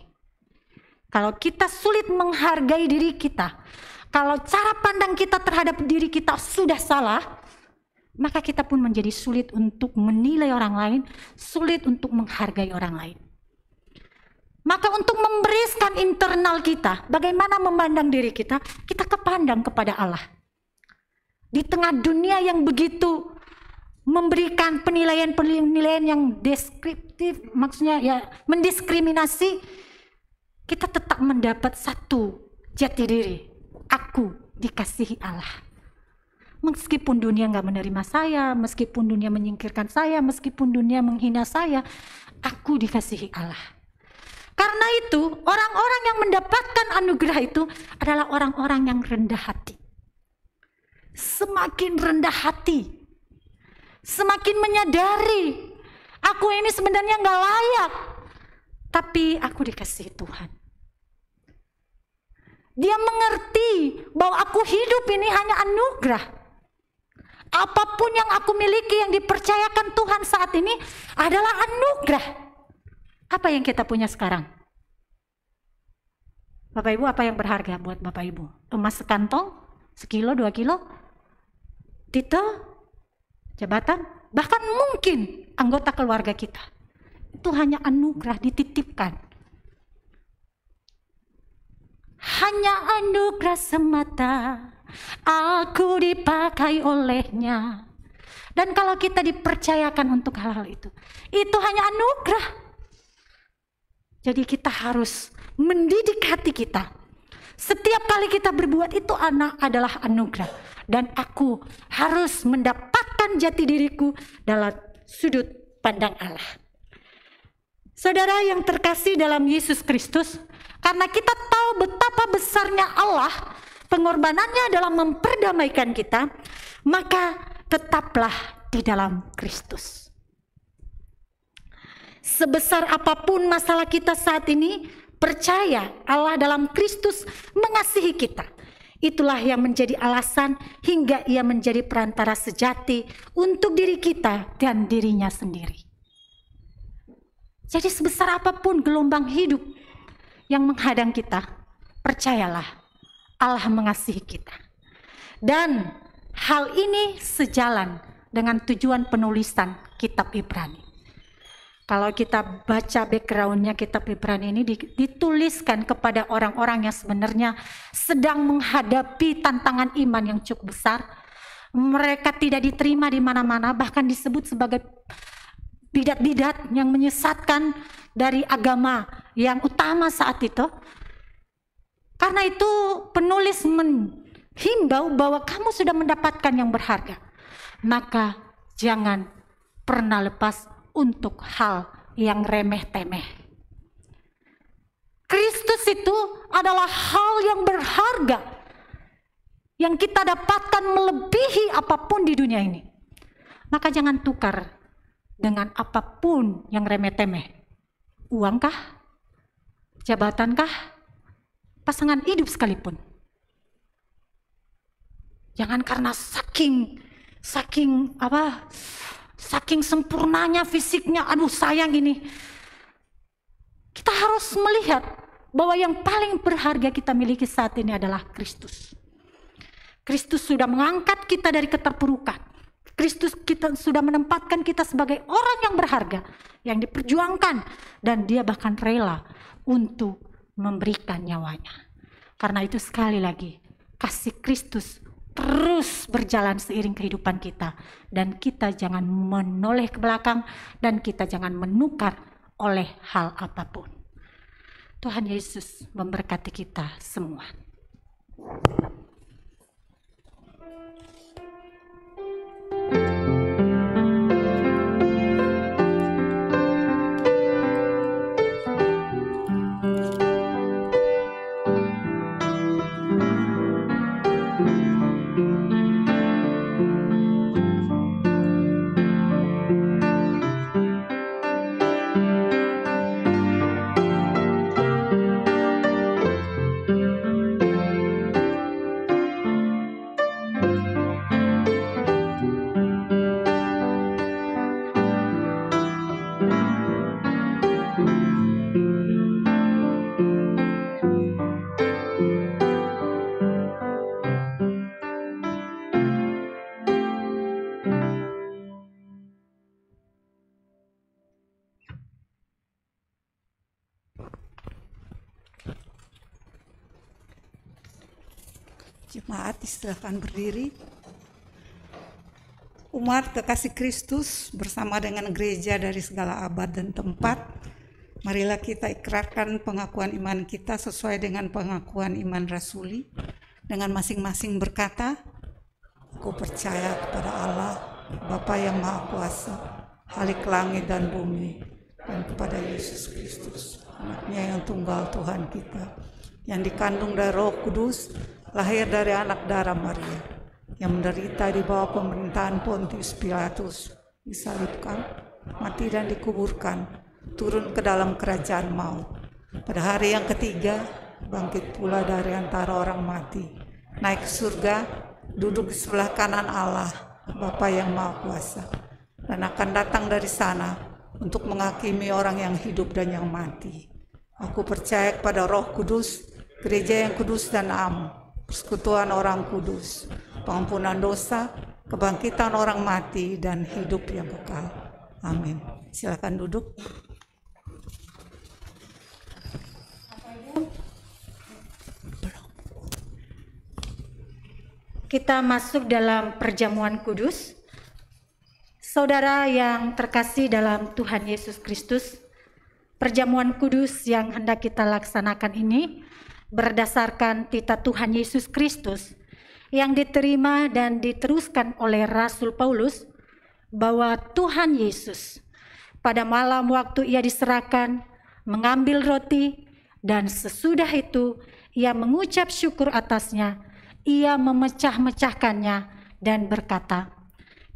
Kalau kita sulit menghargai diri kita, kalau cara pandang kita terhadap diri kita sudah salah, maka kita pun menjadi sulit untuk menilai orang lain, sulit untuk menghargai orang lain. Maka untuk membereskan internal kita, bagaimana memandang diri kita, kita kepandang kepada Allah. Di tengah dunia yang begitu memberikan penilaian-penilaian yang deskriptif, maksudnya ya mendiskriminasi, kita tetap mendapat satu jati diri. Aku dikasihi Allah. Meskipun dunia nggak menerima saya, meskipun dunia menyingkirkan saya, meskipun dunia menghina saya, aku dikasihi Allah. Karena itu, orang-orang yang mendapatkan anugerah itu adalah orang-orang yang rendah hati. Semakin rendah hati, semakin menyadari, aku ini sebenarnya nggak layak, tapi aku dikasihi Tuhan. Dia mengerti bahwa aku hidup ini hanya anugerah. Apapun yang aku miliki yang dipercayakan Tuhan saat ini adalah anugerah. Apa yang kita punya sekarang? Bapak Ibu, apa yang berharga buat Bapak Ibu? Emas sekantong, sekilo, 2 kilo? Titel, jabatan, bahkan mungkin anggota keluarga kita. Itu hanya anugerah dititipkan. Hanya anugerah semata, aku dipakai olehnya. Dan kalau kita dipercayakan untuk hal-hal itu hanya anugerah. Jadi kita harus mendidik hati kita. Setiap kali kita berbuat itu adalah anugerah. Dan aku harus mendapatkan jati diriku dalam sudut pandang Allah. Saudara yang terkasih dalam Yesus Kristus, karena kita tahu betapa besarnya Allah, pengorbanannya dalam memperdamaikan kita, maka tetaplah di dalam Kristus. Sebesar apapun masalah kita saat ini, percaya Allah dalam Kristus mengasihi kita. Itulah yang menjadi alasan hingga Ia menjadi perantara sejati untuk diri kita dan dirinya sendiri. Jadi sebesar apapun gelombang hidup yang menghadang kita, percayalah Allah mengasihi kita. Dan hal ini sejalan dengan tujuan penulisan kitab Ibrani. Kalau kita baca backgroundnya kitab Ibrani ini dituliskan kepada orang-orang yang sebenarnya sedang menghadapi tantangan iman yang cukup besar. Mereka tidak diterima di mana-mana, bahkan disebut sebagai bidat-bidat yang menyesatkan dari agama yang utama saat itu. Karena itu penulis menghimbau bahwa kamu sudah mendapatkan yang berharga, maka jangan pernah lepas untuk hal yang remeh-temeh. Kristus itu adalah hal yang berharga yang kita dapatkan melebihi apapun di dunia ini. Maka jangan tukar dengan apapun yang remeh-temeh. Uangkah? Jabatankah? Pasangan hidup sekalipun. Jangan karena saking sempurnanya fisiknya, aduh sayang ini. Kita harus melihat bahwa yang paling berharga kita miliki saat ini adalah Kristus. Kristus sudah mengangkat kita dari keterpurukan. Kristus sudah menempatkan kita sebagai orang yang berharga, yang diperjuangkan, dan Dia bahkan rela untuk memberikan nyawanya. Karena itu sekali lagi, kasih Kristus terus berjalan seiring kehidupan kita, dan kita jangan menoleh ke belakang, dan kita jangan menukar oleh hal apapun. Tuhan Yesus memberkati kita semua. Jemaat silakan berdiri. Umat kekasih Kristus bersama dengan gereja dari segala abad dan tempat, marilah kita ikrarkan pengakuan iman kita sesuai dengan pengakuan iman rasuli, dengan masing-masing berkata, aku percaya kepada Allah, Bapa yang Maha Kuasa, Khalik langit dan bumi, dan kepada Yesus Kristus, anaknya yang tunggal Tuhan kita, yang dikandung dari Roh Kudus, lahir dari anak darah Maria, yang menderita di bawah pemerintahan Pontius Pilatus, disalibkan, mati dan dikuburkan, turun ke dalam kerajaan maut. Pada hari yang ketiga, bangkit pula dari antara orang mati, naik ke surga, duduk di sebelah kanan Allah, Bapa yang Maha Kuasa, dan akan datang dari sana untuk menghakimi orang yang hidup dan yang mati. Aku percaya kepada Roh Kudus, gereja yang kudus dan am, persekutuan orang kudus, pengampunan dosa, kebangkitan orang mati, dan hidup yang kekal. Amin. Silakan duduk. Kita masuk dalam perjamuan kudus. Saudara yang terkasih dalam Tuhan Yesus Kristus, perjamuan kudus yang hendak kita laksanakan ini berdasarkan titah Tuhan Yesus Kristus yang diterima dan diteruskan oleh Rasul Paulus, bahwa Tuhan Yesus pada malam waktu Ia diserahkan mengambil roti, dan sesudah itu Ia mengucap syukur atasnya, Ia memecah-mecahkannya dan berkata,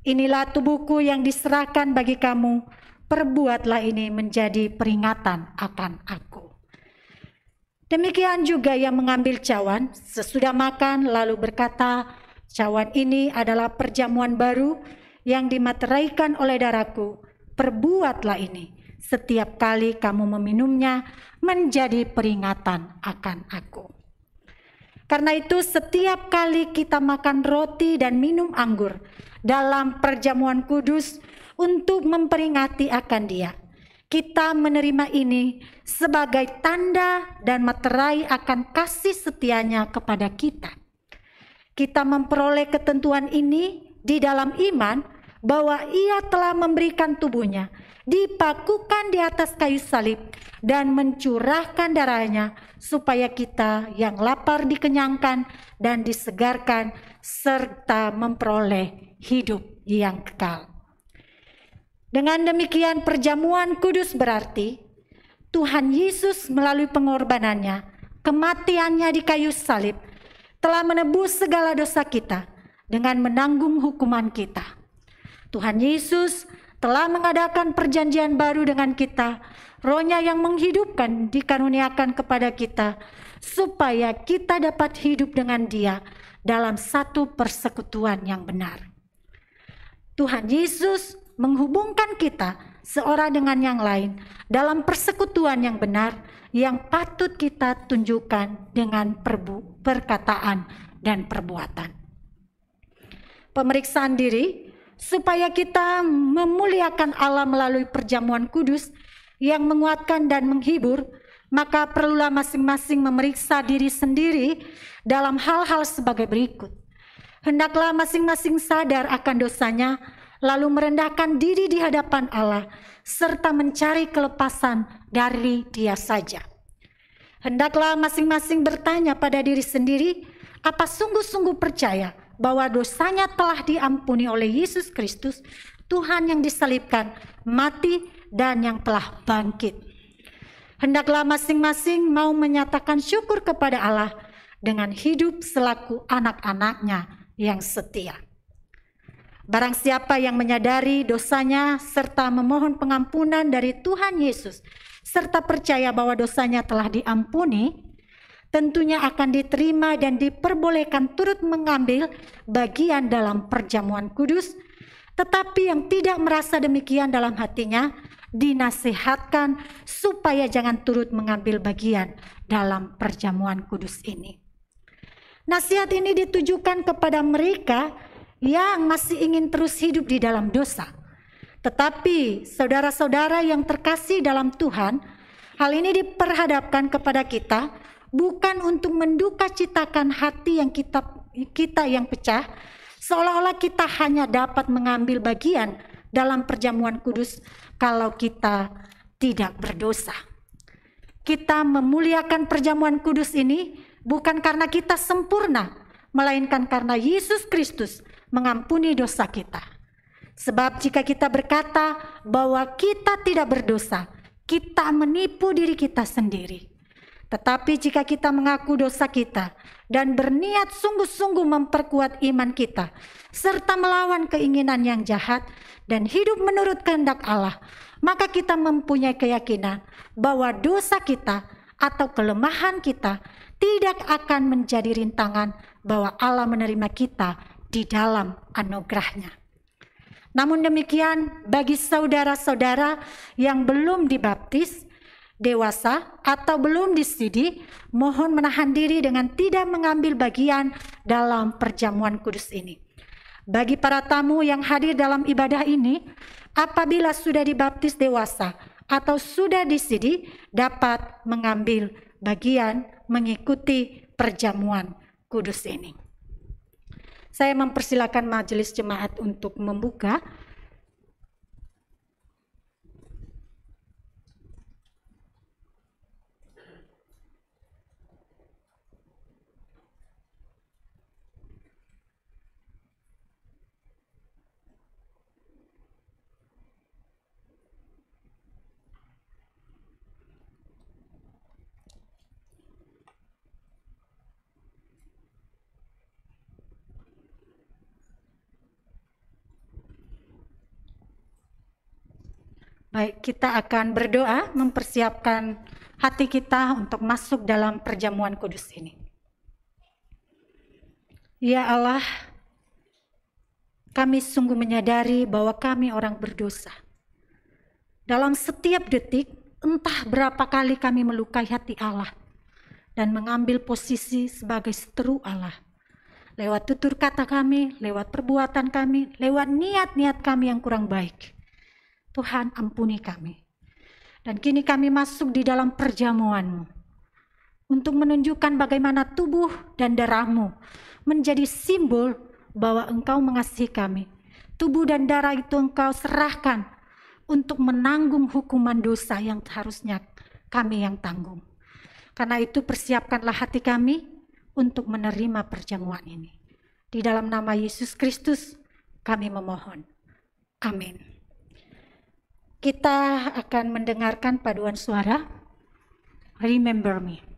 Inilah tubuhku yang diserahkan bagi kamu, perbuatlah ini menjadi peringatan akan aku. Demikian juga ia mengambil cawan sesudah makan lalu berkata, cawan ini adalah perjamuan baru yang dimateraikan oleh darahku. Perbuatlah ini setiap kali kamu meminumnya menjadi peringatan akan aku. Karena itu setiap kali kita makan roti dan minum anggur dalam perjamuan kudus untuk memperingati akan Dia, kita menerima ini sebagai tanda dan materai akan kasih setianya kepada kita. Kita memperoleh ketentuan ini di dalam iman bahwa Ia telah memberikan tubuhnya, dipakukan di atas kayu salib dan mencurahkan darahnya supaya kita yang lapar dikenyangkan dan disegarkan serta memperoleh hidup yang kekal. Dengan demikian perjamuan kudus berarti Tuhan Yesus melalui pengorbanannya, kematiannya di kayu salib telah menebus segala dosa kita dengan menanggung hukuman kita. Tuhan Yesus telah mengadakan perjanjian baru dengan kita, Roh-Nya yang menghidupkan dikaruniakan kepada kita supaya kita dapat hidup dengan Dia dalam satu persekutuan yang benar. Tuhan Yesus menghubungkan kita seorang dengan yang lain dalam persekutuan yang benar yang patut kita tunjukkan dengan perkataan dan perbuatan. Pemeriksaan diri supaya kita memuliakan Allah melalui perjamuan kudus yang menguatkan dan menghibur, maka perlulah masing-masing memeriksa diri sendiri dalam hal-hal sebagai berikut. Hendaklah masing-masing sadar akan dosanya, lalu merendahkan diri di hadapan Allah, serta mencari kelepasan dari Dia saja. Hendaklah masing-masing bertanya pada diri sendiri, apa sungguh-sungguh percaya bahwa dosanya telah diampuni oleh Yesus Kristus, Tuhan yang disalibkan, mati, dan yang telah bangkit. Hendaklah masing-masing mau menyatakan syukur kepada Allah dengan hidup selaku anak-anaknya yang setia. Barang siapa yang menyadari dosanya serta memohon pengampunan dari Tuhan Yesus, serta percaya bahwa dosanya telah diampuni, tentunya akan diterima dan diperbolehkan turut mengambil bagian dalam perjamuan kudus. Tetapi yang tidak merasa demikian dalam hatinya dinasihatkan supaya jangan turut mengambil bagian dalam perjamuan kudus ini. Nasihat ini ditujukan kepada mereka yang masih ingin terus hidup di dalam dosa. Tetapi saudara-saudara yang terkasih dalam Tuhan, hal ini diperhadapkan kepada kita bukan untuk mendukacitakan hati yang kita yang pecah, seolah-olah kita hanya dapat mengambil bagian dalam perjamuan kudus kalau kita tidak berdosa. Kita memuliakan perjamuan kudus ini bukan karena kita sempurna, melainkan karena Yesus Kristus mengampuni dosa kita. Sebab jika kita berkata bahwa kita tidak berdosa, kita menipu diri kita sendiri. Tetapi jika kita mengaku dosa kita dan berniat sungguh-sungguh memperkuat iman kita, serta melawan keinginan yang jahat dan hidup menurut kehendak Allah, maka kita mempunyai keyakinan bahwa dosa kita atau kelemahan kita tidak akan menjadi rintangan bahwa Allah menerima kita di dalam anugerah-Nya. Namun demikian, bagi saudara-saudara yang belum dibaptis, dewasa atau belum disidi, mohon menahan diri dengan tidak mengambil bagian dalam perjamuan kudus ini. Bagi para tamu yang hadir dalam ibadah ini, apabila sudah dibaptis dewasa atau sudah disidi, dapat mengambil bagian mengikuti perjamuan kudus ini. Saya mempersilakan majelis jemaat untuk membuka. Baik, kita akan berdoa mempersiapkan hati kita untuk masuk dalam perjamuan kudus ini. Ya Allah, kami sungguh menyadari bahwa kami orang berdosa. Dalam setiap detik, entah berapa kali kami melukai hati Allah dan mengambil posisi sebagai seteru Allah. Lewat tutur kata kami, lewat perbuatan kami, lewat niat-niat kami yang kurang baik. Tuhan, ampuni kami. Dan kini kami masuk di dalam perjamuan-Mu untuk menunjukkan bagaimana tubuh dan darah-Mu menjadi simbol bahwa Engkau mengasihi kami. Tubuh dan darah itu Engkau serahkan untuk menanggung hukuman dosa yang seharusnya kami yang tanggung. Karena itu persiapkanlah hati kami untuk menerima perjamuan ini. Di dalam nama Yesus Kristus kami memohon. Amin. Kita akan mendengarkan paduan suara Remember Me.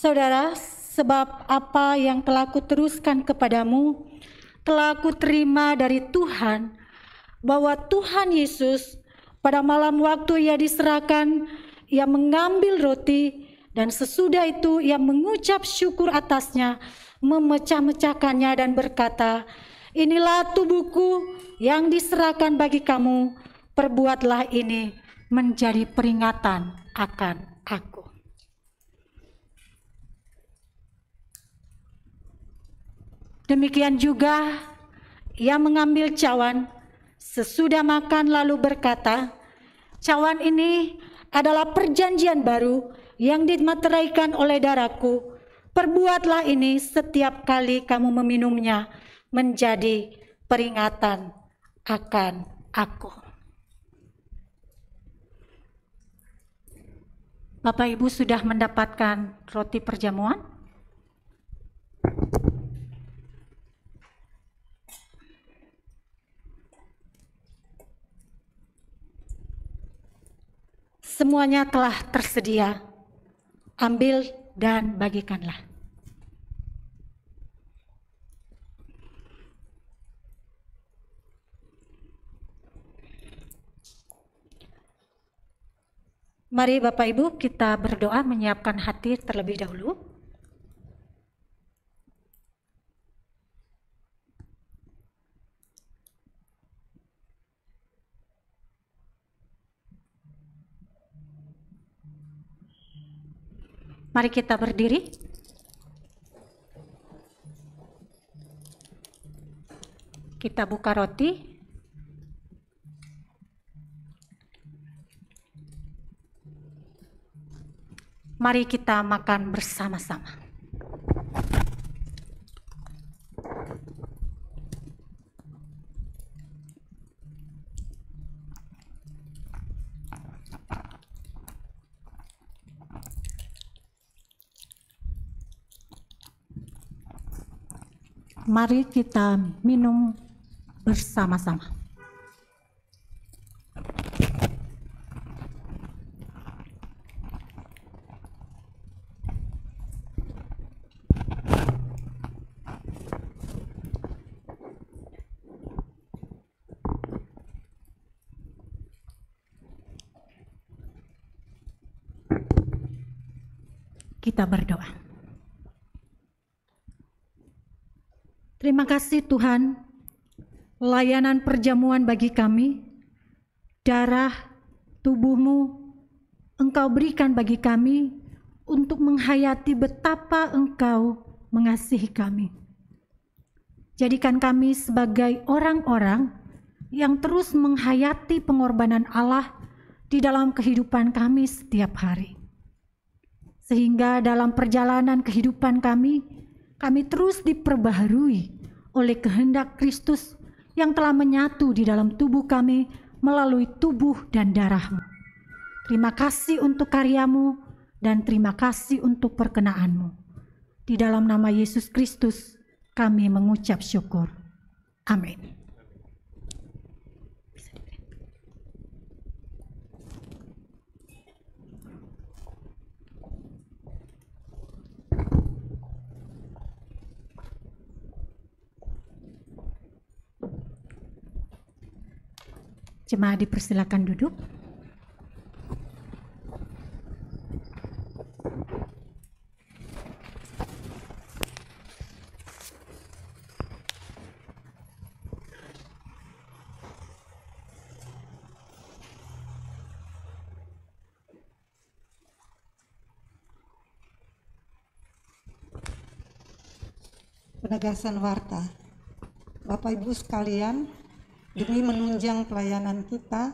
Saudara, sebab apa yang telah kuteruskan kepadamu, telah kuterima dari Tuhan, bahwa Tuhan Yesus pada malam waktu ia diserahkan, ia mengambil roti, dan sesudah itu ia mengucap syukur atasnya, memecah-mecahkannya dan berkata, Inilah tubuhku yang diserahkan bagi kamu. Perbuatlah ini menjadi peringatan akan aku. Demikian juga ia mengambil cawan sesudah makan lalu berkata, cawan ini adalah perjanjian baru yang dimateraikan oleh darahku. Perbuatlah ini setiap kali kamu meminumnya menjadi peringatan akan aku. Bapak Ibu sudah mendapatkan roti perjamuan? Semuanya telah tersedia. Ambil dan bagikanlah. Mari Bapak Ibu kita berdoa menyiapkan hati terlebih dahulu. Mari kita berdiri. Kita buka roti. Mari kita makan bersama-sama. Mari kita minum bersama-sama. Kita berdoa. Terima kasih Tuhan, layanan perjamuan bagi kami, darah tubuh-Mu Engkau berikan bagi kami untuk menghayati betapa Engkau mengasihi kami. Jadikan kami sebagai orang-orang yang terus menghayati pengorbanan Allah di dalam kehidupan kami setiap hari. Sehingga dalam perjalanan kehidupan kami terus diperbaharui oleh kehendak Kristus yang telah menyatu di dalam tubuh kami melalui tubuh dan darah-Mu. Terima kasih untuk karya-Mu dan terima kasih untuk perkenan-Mu. Di dalam nama Yesus Kristus kami mengucap syukur. Amin. Jemaat dipersilakan duduk. Penegasan warta. Bapak Ibu sekalian, demi menunjang pelayanan kita,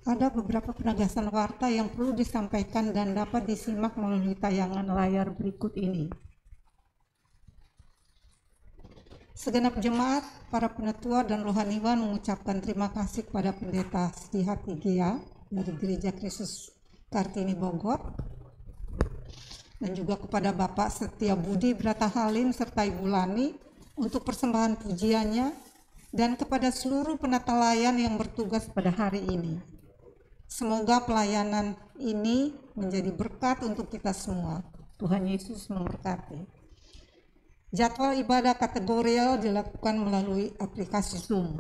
ada beberapa penegasan warta yang perlu disampaikan dan dapat disimak melalui tayangan layar berikut ini. Segenap jemaat, para penetua dan rohaniwan mengucapkan terima kasih kepada Pendeta Setihat Igea dari Gereja Kristus Kartini Bogor, dan juga kepada Bapak Setia Budi Brata Halim serta Ibu Lani untuk persembahan pujiannya, dan kepada seluruh penata layan yang bertugas pada hari ini. Semoga pelayanan ini menjadi berkat untuk kita semua. Tuhan Yesus memberkati. Jadwal ibadah kategorial dilakukan melalui aplikasi Zoom.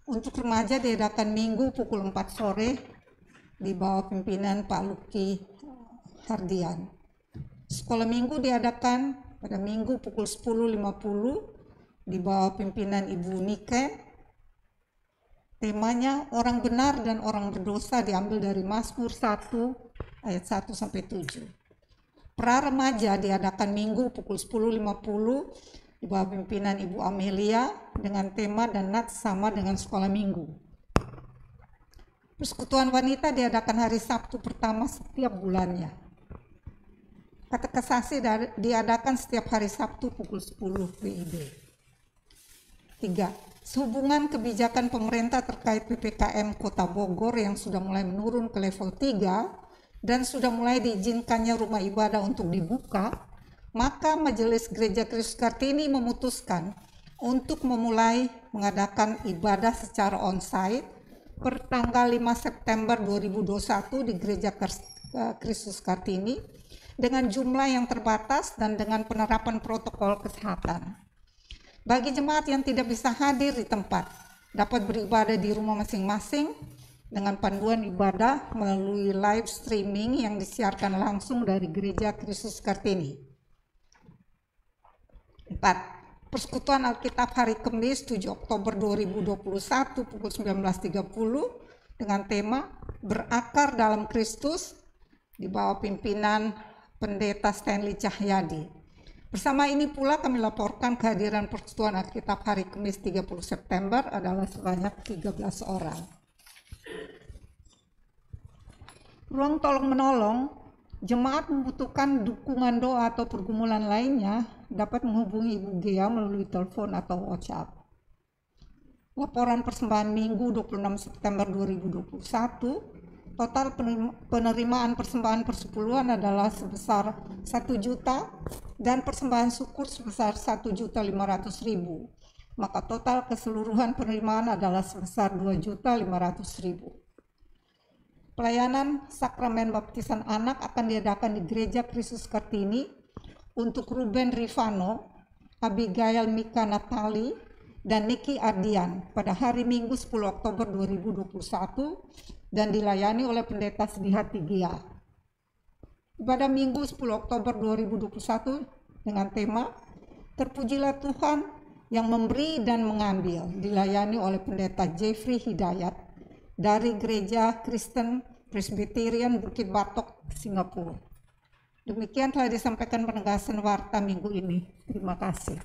Untuk remaja diadakan Minggu pukul 4 sore di bawah pimpinan Pak Luki Hardian. Sekolah Minggu diadakan pada Minggu pukul 10.50 di bawah pimpinan Ibu Nike. Temanya orang benar dan orang berdosa, diambil dari Mazmur 1 ayat 1 sampai 7. Pra remaja diadakan Minggu pukul 10.50 di bawah pimpinan Ibu Amelia dengan tema dan nats sama dengan sekolah minggu. Persekutuan wanita diadakan hari Sabtu pertama setiap bulannya. Katekesasi diadakan setiap hari Sabtu pukul 10 WIB. 3. Sehubungan kebijakan pemerintah terkait PPKM Kota Bogor yang sudah mulai menurun ke level 3 dan sudah mulai diizinkannya rumah ibadah untuk dibuka, maka Majelis Gereja Kristus Kartini memutuskan untuk memulai mengadakan ibadah secara onsite per tanggal 5 September 2021 di Gereja Kristus Kartini dengan jumlah yang terbatas dan dengan penerapan protokol kesehatan. Bagi jemaat yang tidak bisa hadir di tempat, dapat beribadah di rumah masing-masing dengan panduan ibadah melalui live streaming yang disiarkan langsung dari Gereja Kristus Kartini. 4. Persekutuan Alkitab hari Kamis 7 Oktober 2021 pukul 19.30 dengan tema Berakar dalam Kristus di bawah pimpinan Pendeta Stanley Cahyadi. Bersama ini pula kami laporkan kehadiran Persekutuan Alkitab hari Kamis 30 September adalah sebanyak 13 orang. Ruang tolong menolong, jemaat membutuhkan dukungan doa atau pergumulan lainnya dapat menghubungi Ibu Gea melalui telepon atau WhatsApp. Laporan persembahan Minggu 26 September 2021, total penerimaan persembahan persepuluhan adalah sebesar 1 juta dan persembahan syukur sebesar 1.500.000. Maka total keseluruhan penerimaan adalah sebesar 2.500.000. Pelayanan sakramen baptisan anak akan diadakan di Gereja Kristus Kartini untuk Ruben Rifano, Abigail Mika Natali, dan Niki Ardian pada hari Minggu 10 Oktober 2021 dan dilayani oleh Pendeta Sedihati Gia. Ibadah Minggu 10 Oktober 2021 dengan tema Terpujilah Tuhan yang memberi dan mengambil dilayani oleh Pendeta Jeffrey Hidayat dari Gereja Kristen Presbyterian Bukit Batok, Singapura. Demikian telah disampaikan penegasan warta minggu ini. Terima kasih.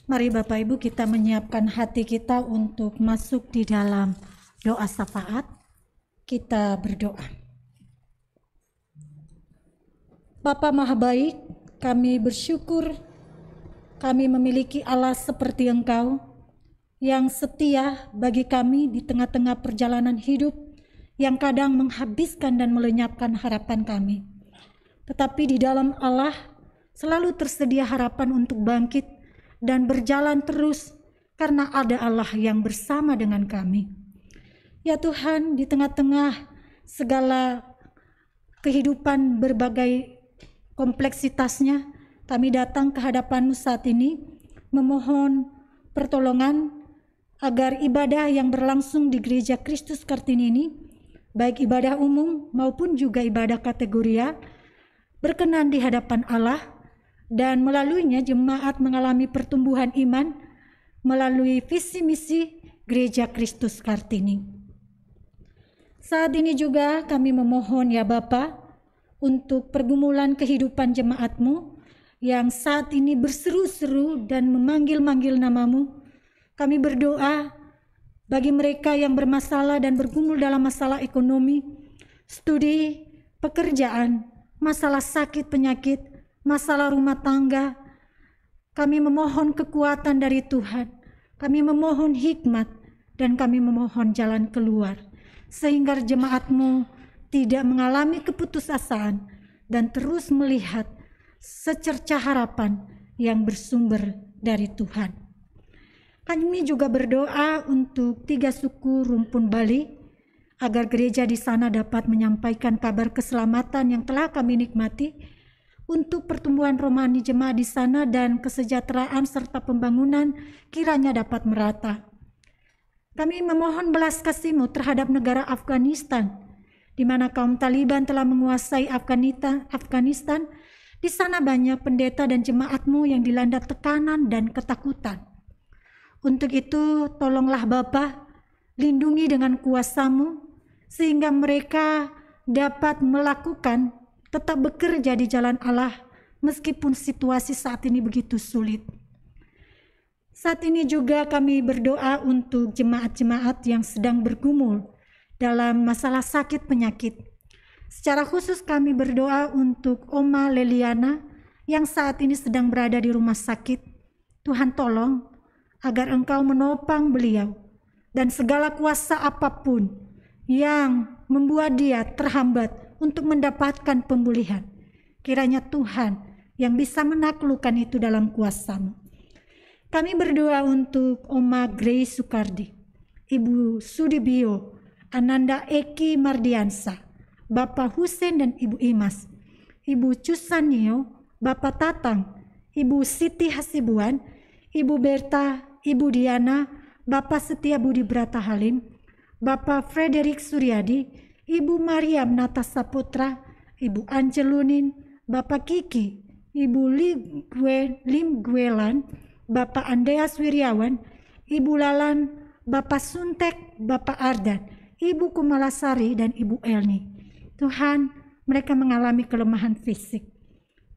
Mari Bapak Ibu kita menyiapkan hati kita untuk masuk di dalam doa syafaat. Kita berdoa. Bapa Maha Baik, kami bersyukur kami memiliki Allah seperti Engkau yang setia bagi kami di tengah-tengah perjalanan hidup yang kadang menghabiskan dan melenyapkan harapan kami. Tetapi di dalam Allah selalu tersedia harapan untuk bangkit dan berjalan terus karena ada Allah yang bersama dengan kami. Ya Tuhan, di tengah-tengah segala kehidupan berbagai kompleksitasnya, kami datang ke hadapan-Mu saat ini memohon pertolongan agar ibadah yang berlangsung di Gereja Kristus Kartini ini, baik ibadah umum maupun juga ibadah kategoria, berkenan di hadapan Allah dan melaluinya jemaat mengalami pertumbuhan iman melalui visi misi Gereja Kristus Kartini. Saat ini juga kami memohon ya Bapa untuk pergumulan kehidupan jemaat-Mu yang saat ini berseru-seru dan memanggil-manggil nama-Mu. Kami berdoa bagi mereka yang bermasalah dan bergumul dalam masalah ekonomi, studi, pekerjaan, masalah sakit penyakit, masalah rumah tangga. Kami memohon kekuatan dari Tuhan, kami memohon hikmat, dan kami memohon jalan keluar, sehingga jemaat-Mu tidak mengalami keputusasaan dan terus melihat secercah harapan yang bersumber dari Tuhan. Kami juga berdoa untuk 3 suku rumpun Bali, agar gereja di sana dapat menyampaikan kabar keselamatan yang telah kami nikmati, untuk pertumbuhan rohani jemaat di sana dan kesejahteraan serta pembangunan kiranya dapat merata. Kami memohon belas kasih-Mu terhadap negara Afghanistan di mana kaum Taliban telah menguasai Afghanistan. Di sana banyak pendeta dan jemaatmu yang dilanda tekanan dan ketakutan. Untuk itu, tolonglah Bapa, lindungi dengan kuasa-Mu, sehingga mereka dapat melakukan, tetap bekerja di jalan Allah, meskipun situasi saat ini begitu sulit. Saat ini juga kami berdoa untuk jemaat-jemaat yang sedang bergumul dalam masalah sakit penyakit. Secara khusus kami berdoa untuk Oma Leliana yang saat ini sedang berada di rumah sakit. Tuhan tolong agar Engkau menopang beliau dan segala kuasa apapun yang membuat dia terhambat untuk mendapatkan pemulihan. Kiranya Tuhan yang bisa menaklukkan itu dalam kuasa-Mu. Kami berdoa untuk Oma Grace Sukardi, Ibu Sudibyo, Ananda Eki Mardiansa, Bapak Husein dan Ibu Imas, Ibu Cusanio, Bapak Tatang, Ibu Siti Hasibuan, Ibu Berta, Ibu Diana, Bapak Setia Budi Brata Halim, Bapak Frederick Suryadi, Ibu Mariam Natasa Putra, Ibu Angelunin, Bapak Kiki, Ibu Lim Gwelan, Bapak Andreas Wiryawan, Ibu Lalan, Bapak Suntek, Bapak Ardan, Ibu Kumalasari dan Ibu Elni. Tuhan, mereka mengalami kelemahan fisik.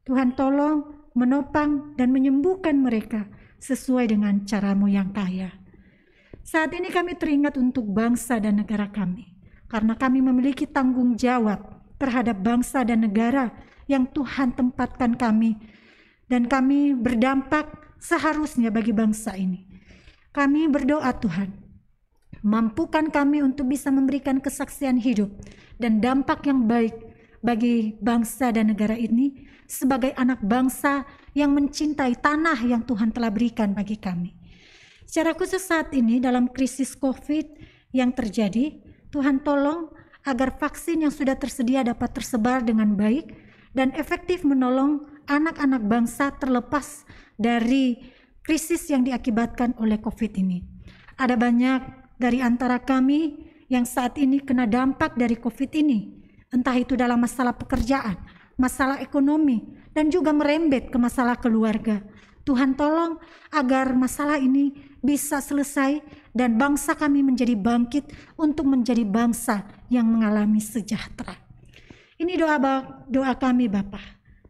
Tuhan tolong menopang dan menyembuhkan mereka sesuai dengan cara-Mu yang kaya. Saat ini kami teringat untuk bangsa dan negara kami, karena kami memiliki tanggung jawab terhadap bangsa dan negara yang Tuhan tempatkan kami, dan kami berdampak seharusnya bagi bangsa ini. Kami berdoa Tuhan, mampukan kami untuk bisa memberikan kesaksian hidup dan dampak yang baik bagi bangsa dan negara ini sebagai anak bangsa yang mencintai tanah yang Tuhan telah berikan bagi kami. Secara khusus saat ini dalam krisis COVID yang terjadi, Tuhan tolong agar vaksin yang sudah tersedia dapat tersebar dengan baik dan efektif menolong anak-anak bangsa terlepas dari krisis yang diakibatkan oleh COVID ini. Ada banyak dari antara kami yang saat ini kena dampak dari COVID ini, entah itu dalam masalah pekerjaan, masalah ekonomi, dan juga merembet ke masalah keluarga. Tuhan tolong agar masalah ini bisa selesai dan bangsa kami menjadi bangkit untuk menjadi bangsa yang mengalami sejahtera. Ini doa kami Bapa.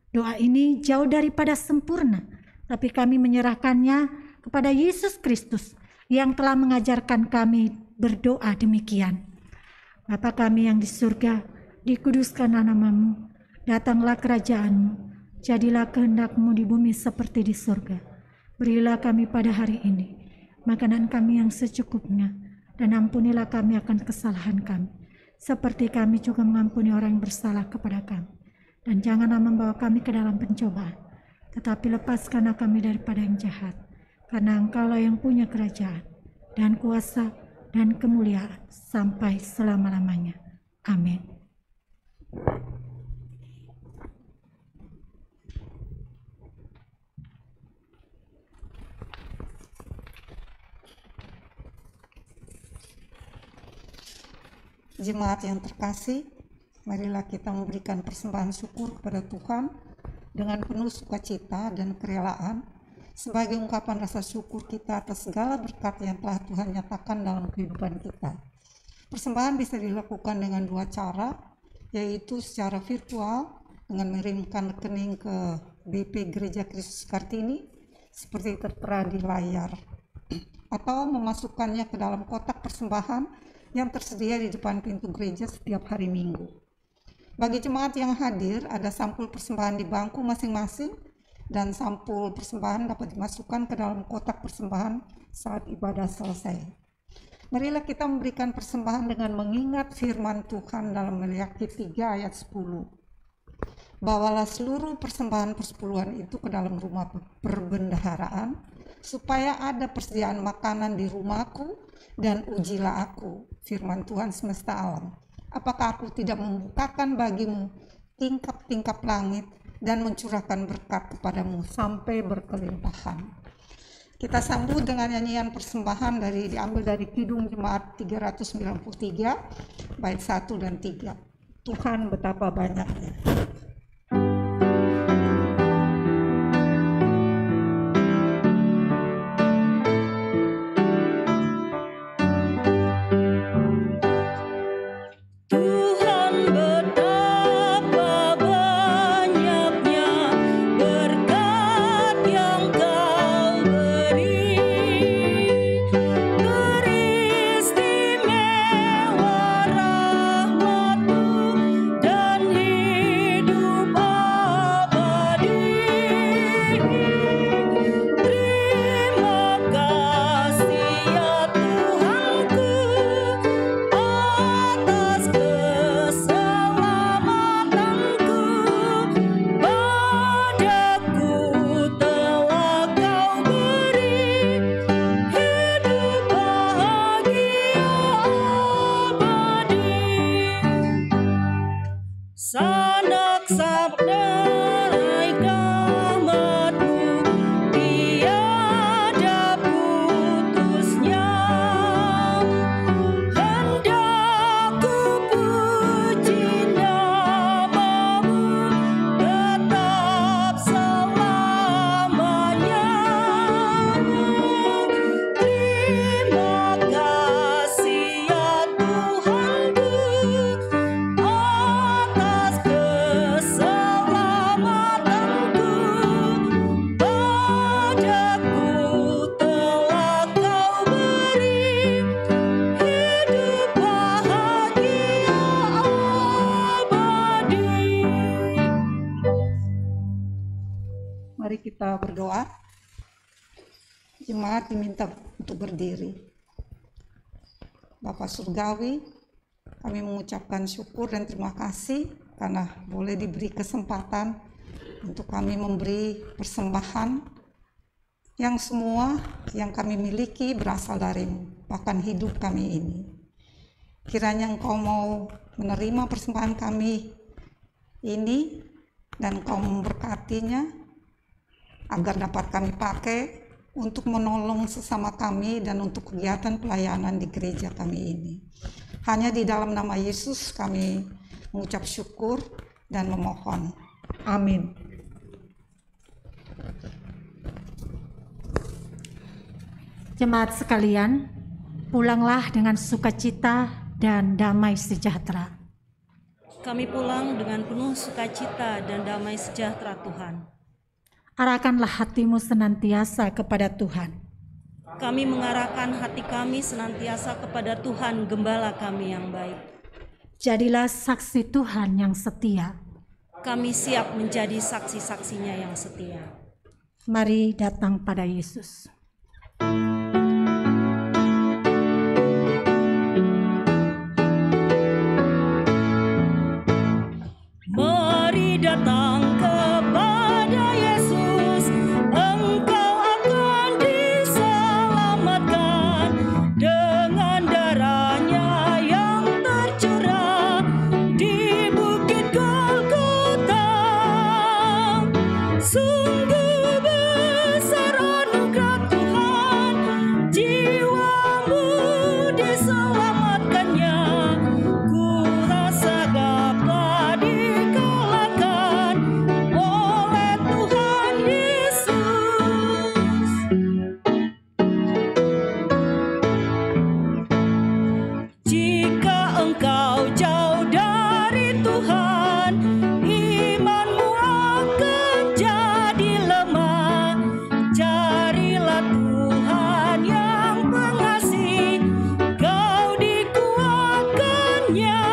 Doa ini jauh daripada sempurna, tapi kami menyerahkannya kepada Yesus Kristus yang telah mengajarkan kami berdoa demikian. Bapa kami yang di surga, dikuduskanlah nama-Mu, datanglah kerajaan-Mu, jadilah kehendak-Mu di bumi seperti di surga. Berilah kami pada hari ini makanan kami yang secukupnya, dan ampunilah kami akan kesalahan kami, seperti kami juga mengampuni orang yang bersalah kepada kami. Dan janganlah membawa kami ke dalam pencobaan, tetapi lepaskanlah kami daripada yang jahat, karena Engkau-lah yang punya kerajaan dan kuasa dan kemuliaan sampai selama-lamanya. Amin. Jemaat yang terkasih, marilah kita memberikan persembahan syukur kepada Tuhan dengan penuh sukacita dan kerelaan sebagai ungkapan rasa syukur kita atas segala berkat yang telah Tuhan nyatakan dalam kehidupan kita. Persembahan bisa dilakukan dengan dua cara, yaitu secara virtual dengan mengirimkan rekening ke BP Gereja Kristus Kartini seperti tertera di layar, atau memasukkannya ke dalam kotak persembahan yang tersedia di depan pintu gereja setiap hari Minggu. Bagi jemaat yang hadir, ada sampul persembahan di bangku masing-masing, dan sampul persembahan dapat dimasukkan ke dalam kotak persembahan saat ibadah selesai. Marilah kita memberikan persembahan dengan mengingat firman Tuhan dalam Maleakhi 3 ayat 10. Bawalah seluruh persembahan persepuluhan itu ke dalam rumah perbendaharaan, supaya ada persediaan makanan di rumahku, dan ujilah aku, firman Tuhan semesta alam. Apakah aku tidak membukakan bagimu tingkap-tingkap langit dan mencurahkan berkat kepadamu sampai berkelimpahan. Kita sambut dengan nyanyian persembahan diambil dari Kidung Jemaat 393 bait 1 dan 3. Tuhan betapa banyaknya. Mari kita berdoa. Jemaat diminta untuk berdiri. Bapa Surgawi, kami mengucapkan syukur dan terima kasih karena boleh diberi kesempatan untuk kami memberi persembahan yang semua yang kami miliki berasal dari-Mu, bahkan hidup kami ini. Kiranya Engkau mau menerima persembahan kami ini dan Engkau memberkatinya agar dapat kami pakai untuk menolong sesama kami dan untuk kegiatan pelayanan di gereja kami ini. Hanya di dalam nama Yesus kami mengucap syukur dan memohon. Amin. Jemaat sekalian, pulanglah dengan sukacita dan damai sejahtera. Kami pulang dengan penuh sukacita dan damai sejahtera Tuhan. Arahkanlah hatimu senantiasa kepada Tuhan. Kami mengarahkan hati kami senantiasa kepada Tuhan, Gembala kami yang baik. Jadilah saksi Tuhan yang setia. Kami siap menjadi saksi-saksinya yang setia. Mari datang pada Yesus. Mari datang kepada Yesus, engkau akan diselamatkan dengan darah-Nya yang tercurah di Bukit Golgota. Sungguh besar anugerah Tuhan, jiwamu diselamatkannya. Ku rasa dapat dikalahkan oleh Tuhan Yesus. Jika engkau jauh dari Tuhan, imanmu akan jadi lemah. Carilah Tuhan yang pengasih, kau dikuatkannya.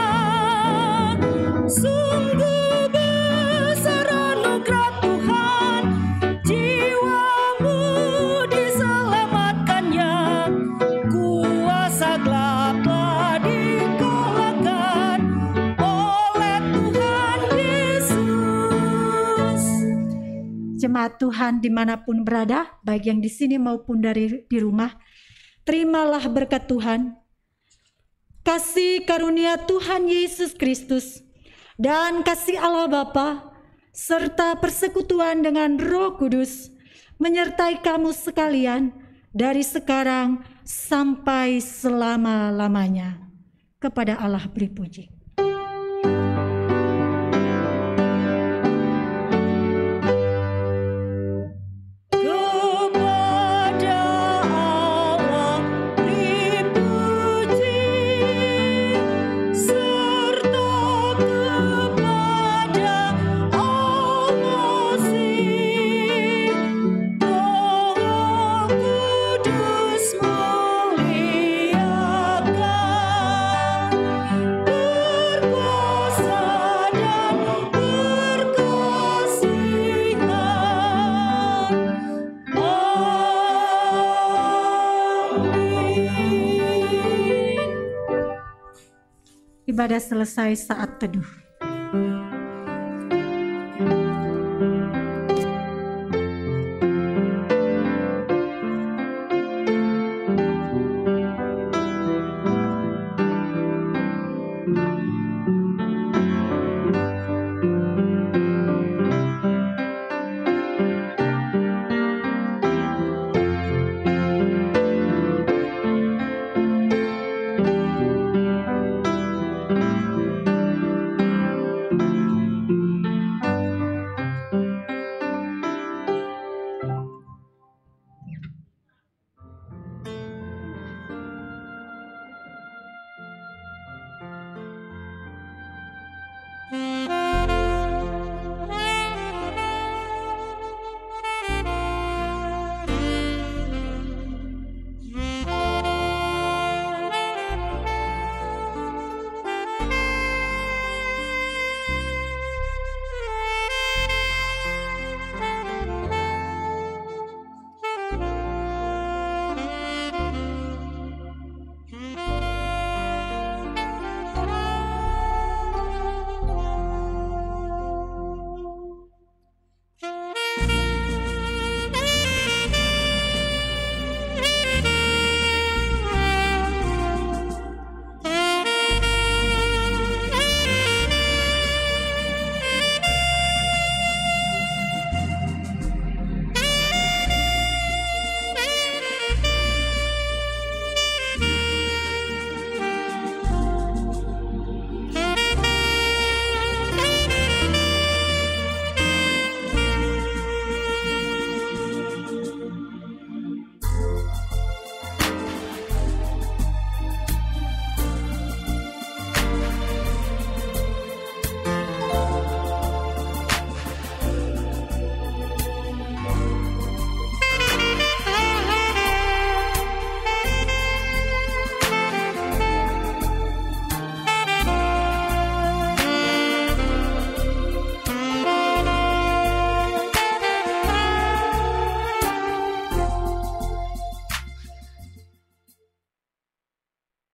Sungguh besar anugerah Tuhan, jiwamu diselamatkannya. Kuasa gelap telah dikalahkan oleh Tuhan Yesus. Jemaat Tuhan dimanapun berada, baik yang di sini maupun di rumah, terimalah berkat Tuhan, kasih karunia Tuhan Yesus Kristus, dan kasih Allah Bapa, serta persekutuan dengan Roh Kudus, menyertai kamu sekalian dari sekarang sampai selama-lamanya. Kepada Allah beri puji. Ibadah selesai saat teduh.